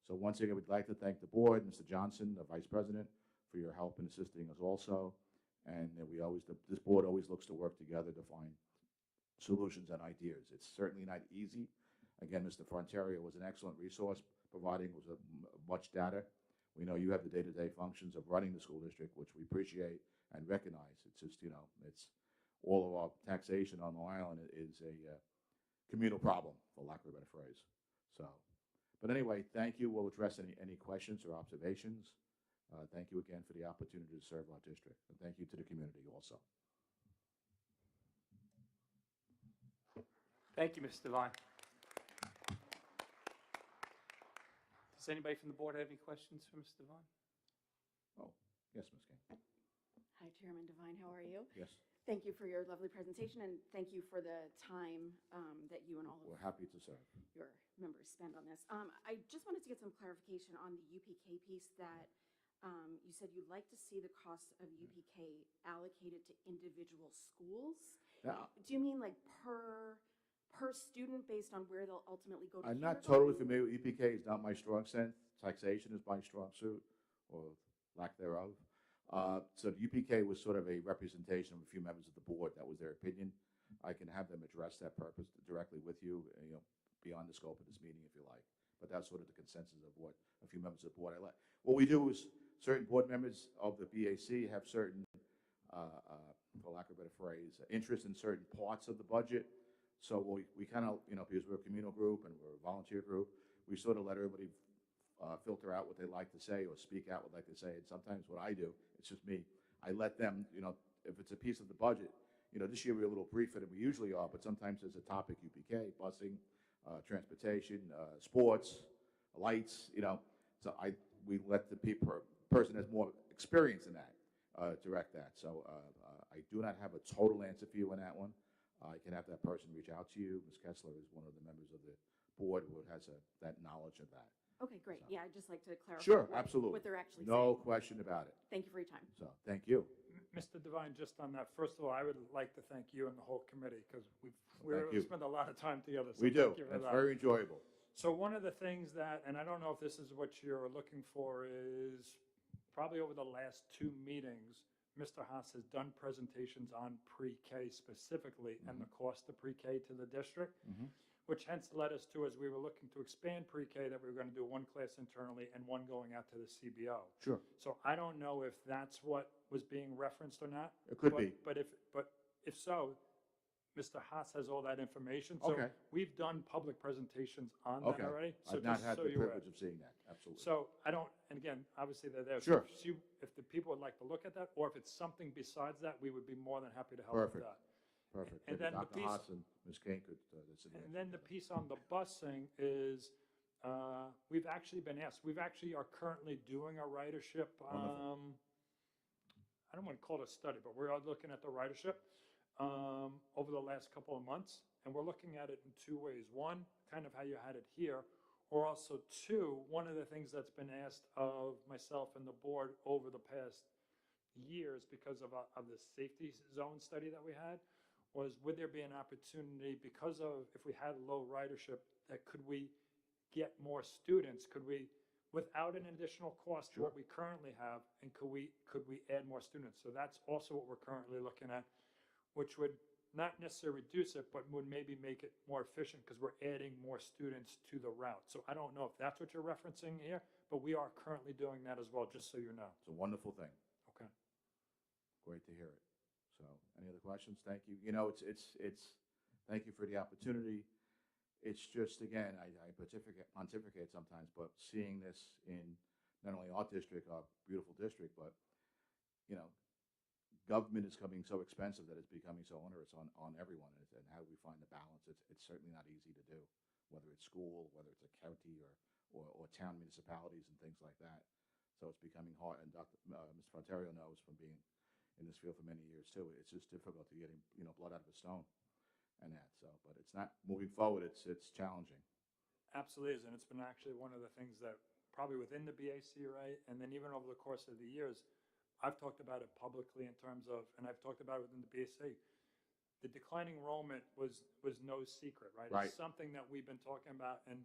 So once again, we'd like to thank the board, Mr. Johnson, the vice president, for your help in assisting us also. And this board always looks to work together to find solutions and ideas. It's certainly not easy. Again, Mr. Frontario was an excellent resource, providing much data. We know you have the day-to-day functions of running the school district, which we appreciate and recognize. It's just, it's all of our taxation on Long Island is a communal problem, for lack of a better phrase. So, but anyway, thank you. We'll address any questions or observations. Thank you again for the opportunity to serve our district, and thank you to the community also. Thank you, Mr. Devine. Does anybody from the board have any questions for Mr. Devine? Oh, yes, Ms. King. Hi, Chairman Devine, how are you? Yes, Thank you for your lovely presentation, and thank you for the time that you and all we're of happy to serve. your members spend on this. I just wanted to get some clarification on the UPK piece that you said you'd like to see the cost of UPK allocated to individual schools. Now, Do you mean like per student based on where they'll ultimately go to I'm not kindergarten? totally familiar with EPK, is not my strong sense. Taxation is my strong suit, or lack thereof. So the UPK was sort of a representation of a few members of the board. That was their opinion. I can have them address that purpose directly with you, beyond the scope of this meeting if you like. But that's sort of the consensus of what a few members of the board I like. What we do is certain board members of the BAC have certain, for lack of a better phrase, interest in certain parts of the budget. So we kind of, because we're a communal group and we're a volunteer group, we sort of let everybody filter out what they like to say or speak out what they like to say. And sometimes what I do, it's just me, I let them, if it's a piece of the budget, this year we're a little briefer than we usually are, but sometimes there's a topic, UPK, busing, transportation, sports, lights, so we let the person that's more experience in that direct that. So I do not have a total answer for you on that one. I can have that person reach out to you. Ms. Kessler is one of the members of the board who has that knowledge of that. Okay, great. Yeah, I'd just like to clarify Sure, absolutely. what they're actually No saying. question about it. Thank you for your time. So, thank you. Mr. Devine, just on that, first of all, I would like to thank you and the whole committee because we Thank you. spend a lot of time together. So We do. thank you for It's that. very enjoyable. So one of the things that, and I don't know if this is what you're looking for, is probably over the last 2 meetings, Mr. Haas has done presentations on pre-K specifically and the cost of pre-K to the district, which hence led us to, as we were looking to expand pre-K, that we were going to do 1 class internally and 1 going out to the CBO. Sure. So I don't know if that's what was being referenced or not. It could be. But if so, Mr. Haas has all that information. So Okay. we've done public presentations on Okay. that already. So I've not just had so the you're aware. privilege of seeing that. Absolutely. So I don't, and again, obviously they're there. Sure. So if the people would like to look at that, or if it's something besides that, we would be more than happy to help with Perfect. that. Perfect. And Maybe then the Dr. piece- Haas and Ms. Kane could, that's an And then the piece on the busing is, we've actually been asked, we actually are currently doing a ridership. Wonderful. I don't want to call it a study, but we are looking at the ridership over the last couple of months. And we're looking at it in 2 ways. One, kind of how you had it here, or also 2, one of the things that's been asked of myself and the board over the past years because of the safety zone study that we had, was would there be an opportunity, because of if we had low ridership, that could we get more students? Could we, without an additional cost to what we currently have, and could we add more students? So that's also what we're currently looking at, which would not necessarily reduce it, but would maybe make it more efficient because we're adding more students to the route. So I don't know if that's what you're referencing here, but we are currently doing that as well, just so you know. It's a wonderful thing. Okay. Great to hear it. So, any other questions? Thank you. Thank you for the opportunity. It's just, again, I pontificate sometimes, but seeing this in not only our district, our beautiful district, but, government is becoming so expensive that it's becoming so onerous on everyone. And how do we find the balance? It's certainly not easy to do, whether it's school, whether it's a county or town municipalities and things like that. So it's becoming hard. And Mr. Fontario knows from being in this field for many years too. It's just difficult to get blood out of a stone and that. So, but it's not moving forward. It's challenging. Absolutely is, and it's been actually one of the things that probably within the BAC, right, and then even over the course of the years, I've talked about it publicly in terms of, and I've talked about it within the BAC, the declining enrollment was no secret, right? Right. It's something that we've been talking about, and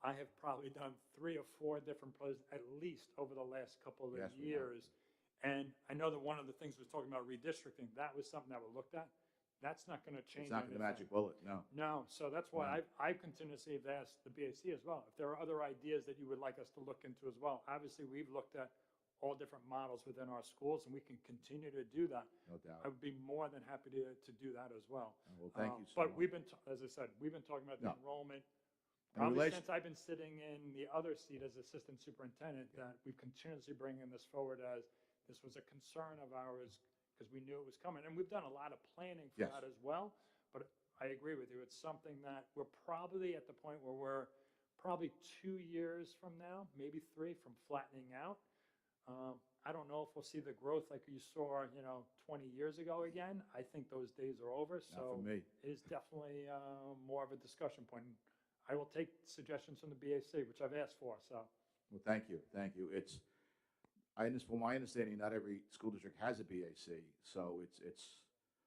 I have probably done 3 or 4 different places at least over the last couple of Yes, we have. years. And I know that one of the things was talking about redistricting. That was something that we looked at. That's not going to change It's not the anything. magic bullet, no. No, so that's why I continuously have asked the BAC as well, if there are other ideas that you would like us to look into as well. Obviously, we've looked at all different models within our schools, and we can continue to do that. No doubt. I would be more than happy to do that as well. Well, thank you so But much. we've been, as I said, we've been talking about the No. enrollment Probably relation- since I've been sitting in the other seat as assistant superintendent, that we've continuously bringing this forward as this was a concern of ours because we knew it was coming. And we've done a lot of planning for Yes. that as well. But I agree with you. It's something that we're probably at the point where we're probably 2 years from now, maybe 3, from flattening out. I don't know if we'll see the growth like you saw, 20 years ago again. I think those days are over. Not for So me. it is definitely more of a discussion point. I will take suggestions from the BAC, which I've asked for, so. Well, thank you, thank you. From my understanding, not every school district has a BAC, so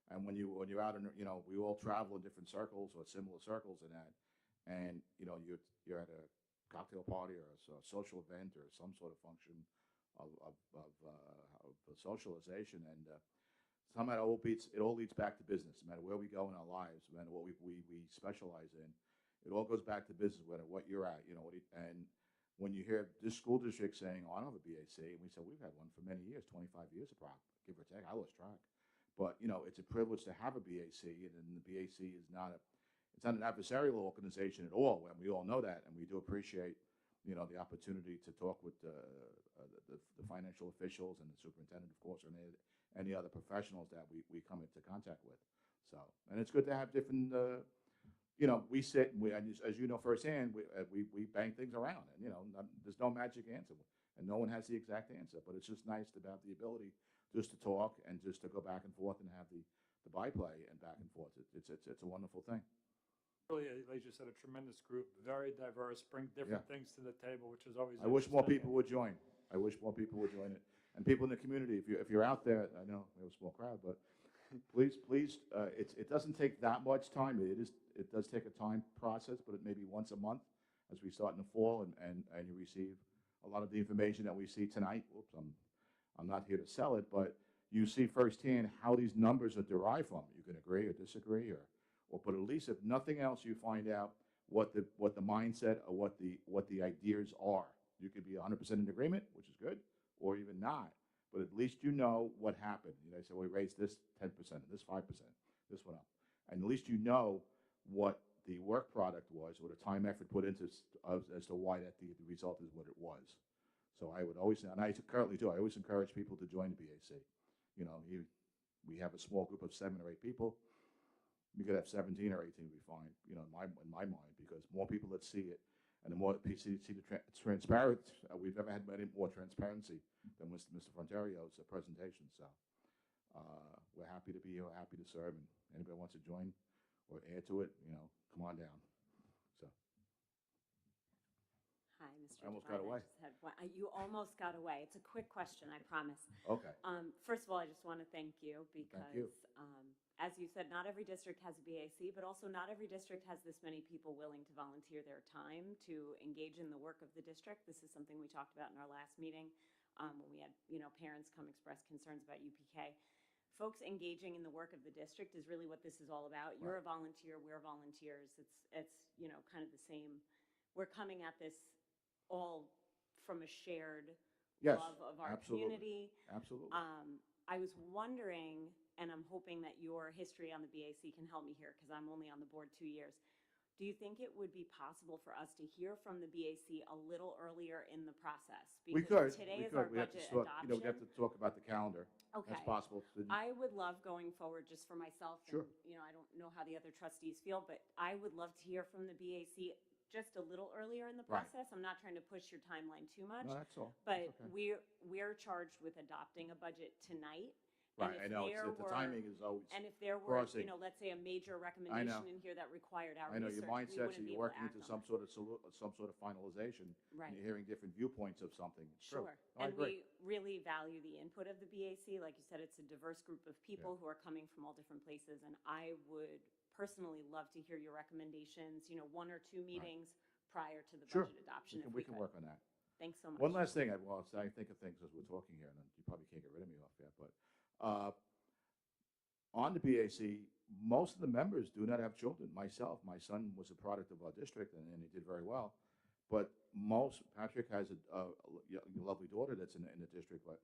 and when you're out in, we all travel in different circles or similar circles and that, and, you're at a cocktail party or a social event or some sort of function of socialization, and somehow it all leads back to business, no matter where we go in our lives, no matter what we specialize in. It all goes back to business, no matter what you're at, and when you hear this school district saying, oh, I don't have a BAC, and we said, we've had one for many years, 25 years, give or take, I lost track. But, it's a privilege to have a BAC, and the BAC is it's not an adversarial organization at all, and we all know that, and we do appreciate, the opportunity to talk with the financial officials and the superintendent, of course, and any other professionals that we come into contact with. So, and it's good to have different, we sit and as you know firsthand, we bang things around, and there's no magic answer, and no one has the exact answer. But it's just nice to have the ability just to talk and just to go back and forth and have the byplay and back and forth. It's a wonderful thing. Really, as you said, a tremendous group, very diverse, bring different things to the table, which is always. I wish more interesting. people would join. I wish more people would join it, and people in the community. If you're out there, I know we have a small crowd, but please, it doesn't take that much time. It does take a time process, but it may be once a month as we start in the fall, and you receive a lot of the information that we see tonight. Oops, I'm not here to sell it, but you see firsthand how these numbers are derived from. You can agree or disagree, but at least if nothing else, you find out what the mindset or what the ideas are. You could be 100% in agreement, which is good, or even not. But at least you know what happened. They say, well, we raised this 10%, this 5%, this went up. And at least you know what the work product was, or the time effort put into as to why the result is what it was. So I would always, and I currently do, I always encourage people to join the BAC. We have a small group of 7 or 8 people. We could have 17 or 18 would be fine, in my mind, because more people that see it, and the more people see the transparent, we've never had any more transparency than Mr. Fronterio's presentation. So we're happy to be here, we're happy to serve, and anybody wants to join or add to it, come on down. So Hi, Mr. I almost Devine. got away. You almost got away. It's a quick question, I promise. Okay. First of all, I just want to thank you because, Thank you. as you said, not every district has a BAC, but also not every district has this many people willing to volunteer their time to engage in the work of the district. This is something we talked about in our last meeting when we had, parents come express concerns about UPK. Folks engaging in the work of the district is really what this is all about. You're a volunteer, we're volunteers. It's kind of the same. We're coming at this all from a shared love of our community. Absolutely. I was wondering, and I'm hoping that your history on the BAC can help me here because I'm only on the board 2 years. Do you think it would be possible for us to hear from the BAC a little earlier in the process? We could. Today is we our could. We have budget to talk, adoption. we have to talk about the calendar. Okay. That's possible. I would love going forward just for myself. Sure. And, I don't know how the other trustees feel, but I would love to hear from the BAC just a little earlier in the Right. process. I'm not trying to push your timeline too much. No, that's all. But That's okay. we're charged with adopting a budget tonight. Right, And I if know, there the were- timing is always And if there were, crossing. let's say a major recommendation in here that required our I know research, your we mindset, wouldn't so be you're able to working act into on it. some sort of finalization. Right. And you're hearing different viewpoints of something. It's true. Sure. No, I And agree. we really value the input of the BAC. Like you said, it's a diverse group of people who are coming from all different places. And I would personally love to hear your recommendations, 1 or 2 meetings prior to the Sure. budget adoption. We if can could. work on that. Thanks so much. One last thing, I think of things as we're talking here, and you probably can't get rid of me off yet, but on the BAC, most of the members do not have children. Myself, my son was a product of our district, and he did very well. But Patrick has a lovely daughter that's in the district, but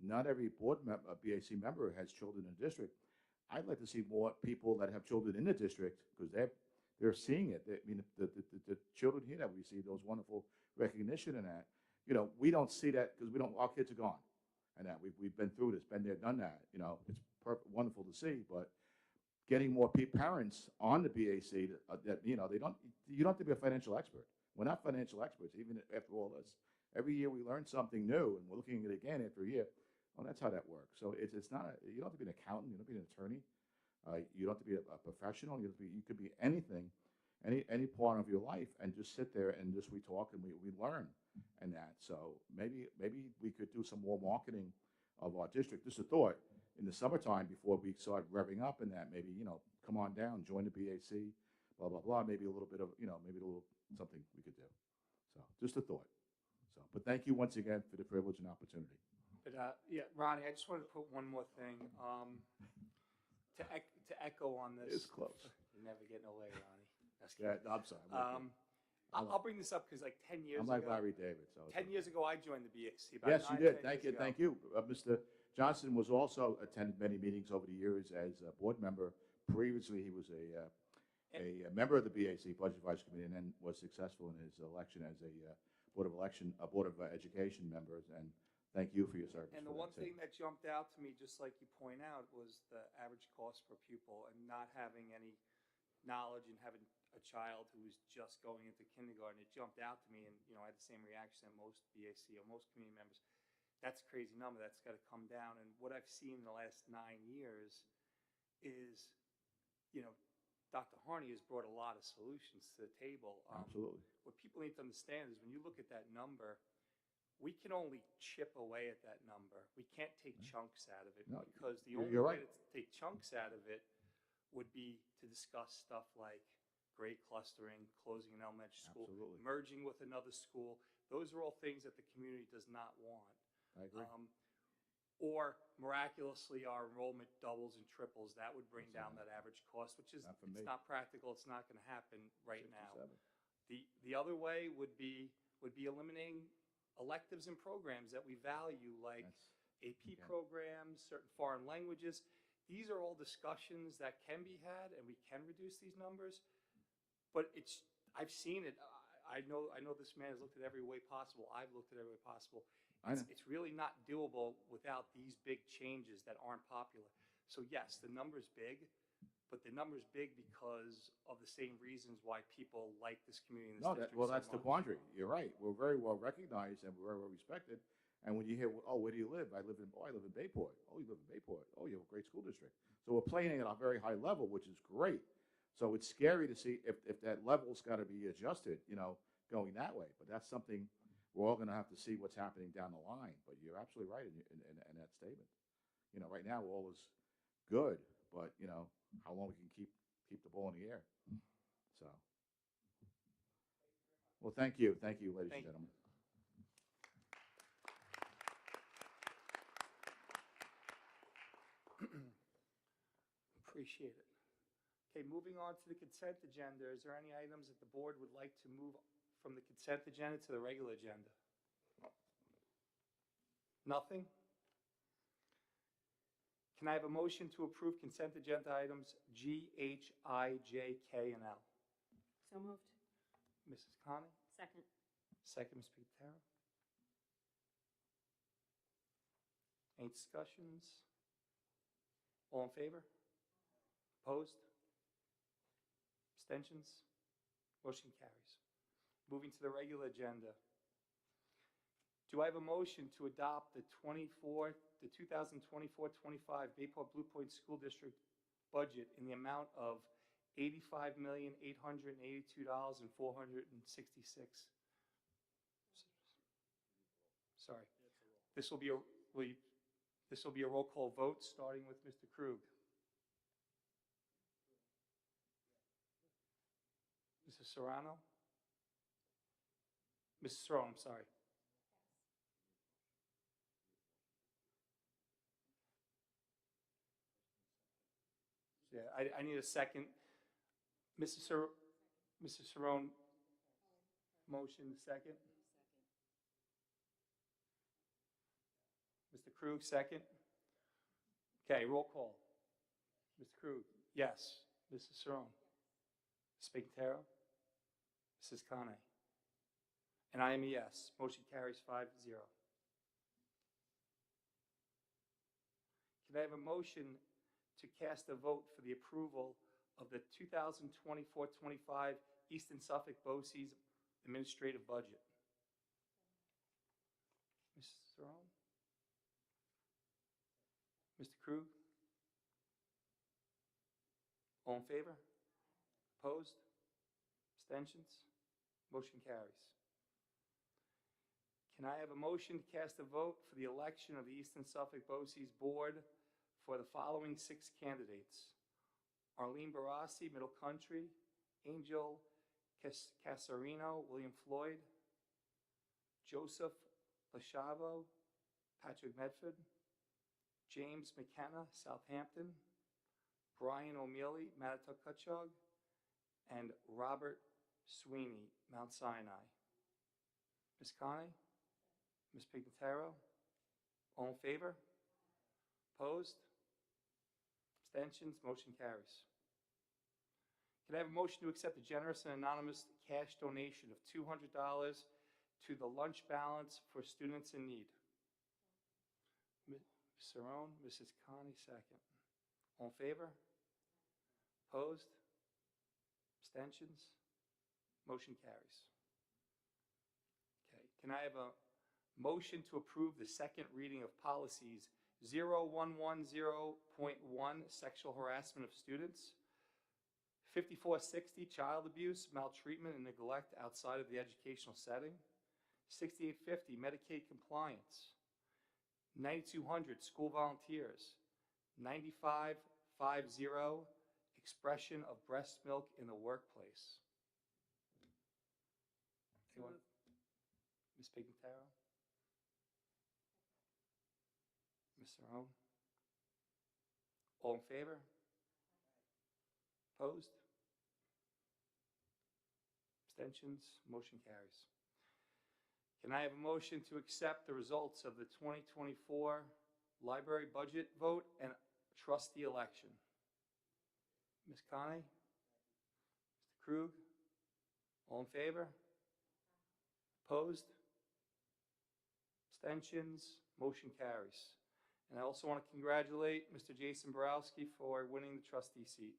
not every BAC member has children in the district. I'd like to see more people that have children in the district, because they're seeing it. I mean, the children here that we see, those wonderful recognition and that, you know, we don't see that because our kids are gone and that. We've been through this, been there, done that. You know, it's wonderful to see, but getting more parents on the BAC that, you know, you don't have to be a financial expert. We're not financial experts, even after all this. Every year we learn something new, and we're looking at it again after a year. Well, that's how that works. So it's not, you don't have to be an accountant, you don't have to be an attorney. You don't have to be a professional. You could be anything, any part of your life, and just sit there and just we talk and we learn and that. So maybe we could do some more marketing of our district. Just a thought. In the summertime, before we start revving up in that, maybe, you know, come on down, join the BAC, blah, blah, blah. Maybe a little bit of, you know, maybe a little something we could do. So just a thought. So, but thank you once again for the privilege and opportunity. But yeah, Ronnie, I just wanted to put one more thing to echo on this. It's close. You're never getting away, Ronnie. That's Yeah, no, I'm sorry. I'll bring this up because like 10 years I'm ago. like Larry David. So 10 years ago, I joined the BAC. About yes, you 9, did. 10 Thank you. years ago. Thank you. Mr. Johnson was also attended many meetings over the years as a board member. Previously, he was a member of the BAC Budget Advisory Committee, and then was successful in his election as a Board of Education member. And thank you for your service. And the one thing that jumped out to me, just like you point out, was the average cost per pupil, and not having any knowledge and having a child who was just going into kindergarten. It jumped out to me, and you know, I had the same reaction that most BAC or most community members. That's a crazy number. That's got to come down. And what I've seen in the last 9 years is, you know, Dr. Harney has brought a lot of solutions to the table. Absolutely. What people need to understand is when you look at that number, we can only chip away at that number. We can't take chunks out of it, No, because the you're only way right. to take chunks out of it would be to discuss stuff like grade clustering, closing an elementary school, Absolutely. merging with another school. Those are all things that the community does not want. I agree. Or miraculously our enrollment doubles and triples. That would bring down that average cost, which is Not for it's me. not practical. It's not going to happen right now. 67. The other way would be eliminating electives and programs that we value, like AP programs, certain foreign languages. These are all discussions that can be had, and we can reduce these numbers. But I've seen it. I know this man has looked at every way possible. I've looked at every way possible. It's really not doable without these big changes that aren't popular. So yes, the number's big, but the number's big because of the same reasons why people like this community and this district so that's the much. quandary. You're right. We're very well recognized and we're very well respected. And when you hear, oh, where do you live? I live in Bayport. Oh, you live in Bayport. Oh, you have a great school district. So we're playing at a very high level, which is great. So it's scary to see if that level's got to be adjusted, you know, going that way. But that's something we're all going to have to see what's happening down the line. But you're absolutely right in that statement. You know, right now all is good, but you know how long we can keep the ball in the air. So, well, thank you, ladies and gentlemen. Appreciate it. Okay, moving on to the consent agenda. Is there any items that the board would like to move from the consent agenda to the regular agenda? Nothing? Can I have a motion to approve consent agenda items G, H, I, J, K, and L? So moved. Mrs. Connie? Second. Second, Ms. Pitero. Any discussions? All in favor? Opposed? Abstentions? Motion carries. Moving to the regular agenda. Do I have a motion to adopt the 2024-25 Bayport Blue Point School District budget in the amount of $85,882,466? Sorry. This will be a roll call vote, starting with Mr. Krug. Mrs. Serrano? Mrs. Serrano, I'm sorry. Yeah, I need a second. Mrs. Serrano, motion, second. Mr. Krug, second. Okay, roll call. Mr. Krug, yes. Mrs. Serrano? Ms. Pignataro? Mrs. Kane? And I am a yes. Motion carries 5-0. Can I have a motion to cast a vote for the approval of the 2024-25 Eastern Suffolk BOCES administrative budget? Mrs. Saron? Mr. Krug? All in favor? Opposed? Abstentions? Motion carries. Can I have a motion to cast a vote for the election of the Eastern Suffolk BOCES Board for the following 6 candidates? Arlene Barassi, Middle Country; Angel Casarino, William Floyd; Joseph Lashavo, Patrick Medford; James McKenna, Southampton; Brian O'Mealy, Matatuck-Cutchogue; and Robert Sweeney, Mount Sinai. Ms. Connie? Ms. Pignataro? All in favor? Opposed? Abstentions? Motion carries. Can I have a motion to accept a generous and anonymous cash donation of $200 to the lunch balance for students in need? Ms. Saron, Mrs. Connie, second. All in favor? Opposed? Abstentions? Motion carries. Okay. Can I have a motion to approve the second reading of policies 0110.1, sexual harassment of students; 5460, child abuse, maltreatment, and neglect outside of the educational setting; 6850, Medicaid compliance; 9200, school volunteers; 9550, expression of breast milk in the workplace. Anyone? Ms. Pignataro? Ms. Saron? All in favor? Opposed? Abstentions? Motion carries. Can I have a motion to accept the results of the 2024 library budget vote and trustee election? Ms. Connie? Mr. Krug? All in favor? Opposed? Abstentions? Motion carries. And I also want to congratulate Mr. Jason Borowski for winning the trustee seat.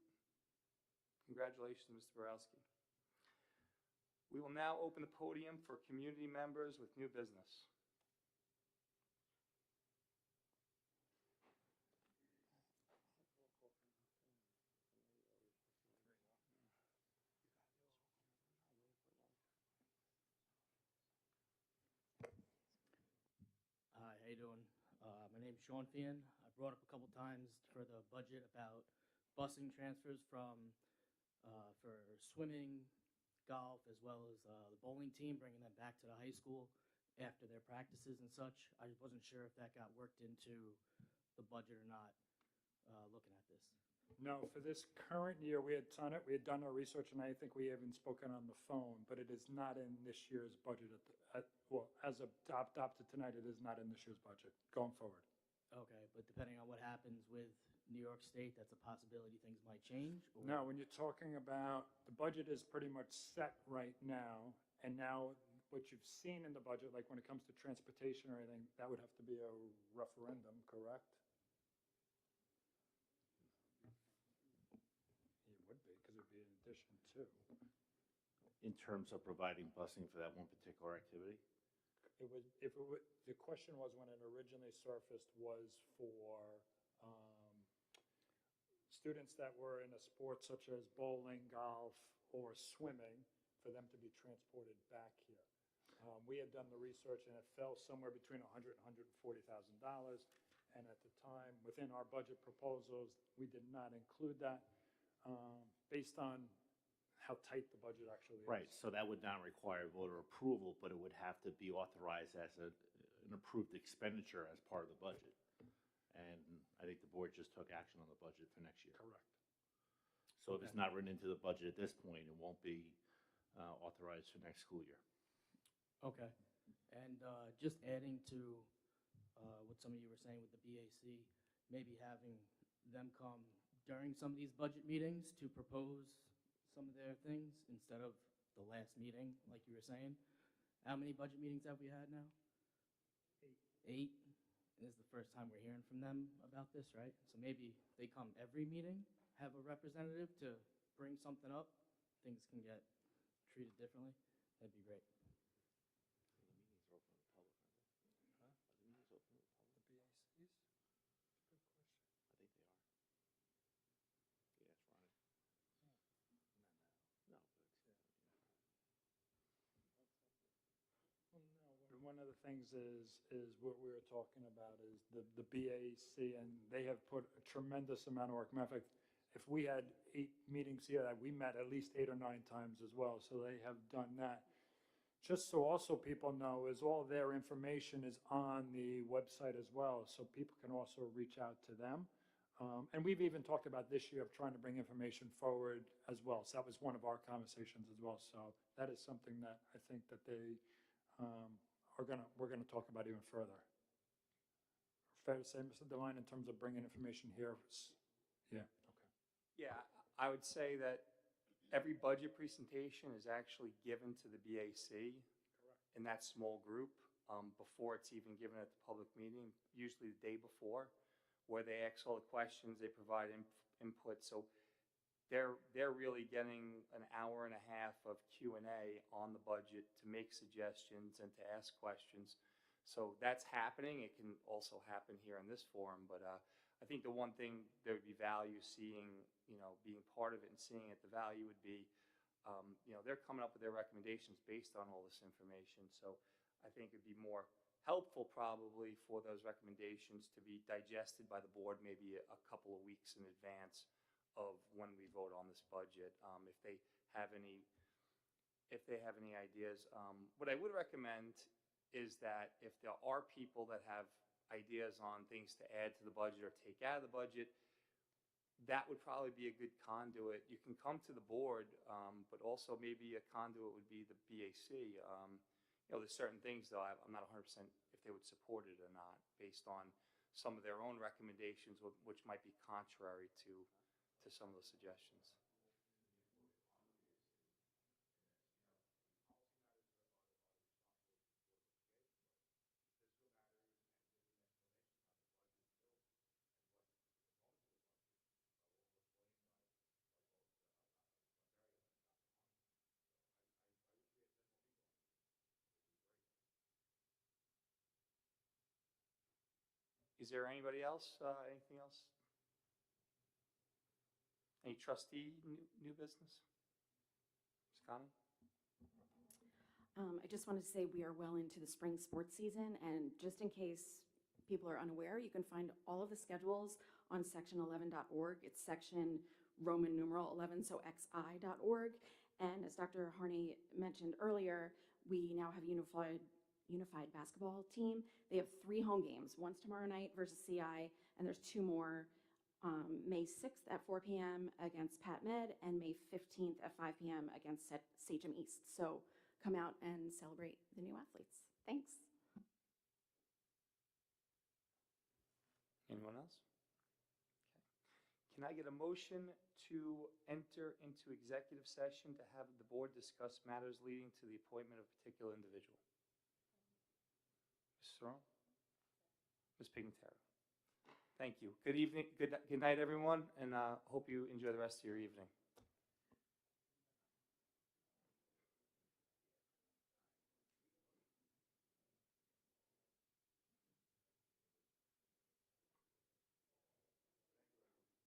Congratulations, Mr. Borowski. We will now open the podium for community members with new business. Hi, how you doing? My name's Sean Fian. I brought up a couple times for the budget about busing transfers from for swimming, golf, as well as the bowling team, bringing them back to the high school after their practices and such. I wasn't sure if that got worked into the budget or not, looking at this. No, for this current year, we had done it, we had done our research, and I think we haven't spoken on the phone, but it is not in this year's budget. Well, as of adopted tonight, it is not in this year's budget going forward. Okay, but depending on what happens with New York State, that's a possibility things might change? Or? No, when you're talking about, the budget is pretty much set right now, and now what you've seen in the budget, like when it comes to transportation or anything, that would have to be a referendum, correct? It would be, because it would be in addition to. In terms of providing busing for that one particular activity? It would, the question was when it originally surfaced was for students that were in a sport such as bowling, golf, or swimming, for them to be transported back here. We had done the research and it fell somewhere between $100,000 and $140,000. And at the time, within our budget proposals, we did not include that based on how tight the budget actually is. Right, so that would not require voter approval, but it would have to be authorized as an approved expenditure as part of the budget. And I think the board just took action on the budget for next year. Correct. So if it's not written into the budget at this point, it won't be authorized for next school year. Okay. And just adding to what some of you were saying with the BAC, maybe having them come during some of these budget meetings to propose some of their things instead of the last meeting, like you were saying. How many budget meetings have we had now? 8. And this is the first time we're hearing from them about this, right? So maybe they come every meeting, have a representative to bring something up, things can get treated differently. That'd be great. The meetings are open to the public, aren't they? Huh? Are the meetings open to the public? The BACs? Good question. I think they are. Yeah, it's Ronnie. No, but Well, no, one of the things is what we were talking about is the BAC, and they have put a tremendous amount of work. Matter of fact, if we had 8 meetings here, we met at least 8 or 9 times as well, so they have done that. Just so also people know is all their information is on the website as well, so people can also reach out to them. And we've even talked about this year of trying to bring information forward as well. So that was one of our conversations as well. So that is something that I think that they we're gonna talk about even further. Fair to say, Mr. Devine, in terms of bringing information here? Yeah, okay. Yeah, I would say that every budget presentation is actually given to the BAC in that small group before it's even given at the public meeting, usually the day before, where they ask all the questions, they provide input. So they're really getting an hour and a half of Q&A on the budget to make suggestions and to ask questions. So that's happening. It can also happen here in this forum, but I think the one thing there would be value seeing, being part of it and seeing it, the value would be, they're coming up with their recommendations based on all this information. So I think it'd be more helpful probably for those recommendations to be digested by the board maybe a couple of weeks in advance of when we vote on this budget. If they have any ideas, what I would recommend is that if there are people that have ideas on things to add to the budget or take out of the budget, that would probably be a good conduit. You can come to the board, but also maybe a conduit would be the BAC. There's certain things, though, I'm not 100% if they would support it or not, based on some of their own recommendations, which might be contrary to some of those suggestions. Is there anybody else, anything else? Any trustee new business? Ms. Conlon? I just wanted to say we are well into the spring sports season, and just in case people are unaware, you can find all of the schedules on section11.org. It's section Roman numeral 11, so xi.org. And as Dr. Harney mentioned earlier, we now have a unified basketball team. They have 3 home games. One's tomorrow night versus CI, and there's 2 more May 6th at 4 p.m. against Pat Med, and May 15th at 5 p.m. against Sachem East. So come out and celebrate the new athletes. Thanks. Anyone else? Okay. Can I get a motion to enter into executive session to have the board discuss matters leading to the appointment of a particular individual? Ms. Sorrell? Ms. Pignataro? Thank you. Good evening, good night, everyone, and hope you enjoy the rest of your evening.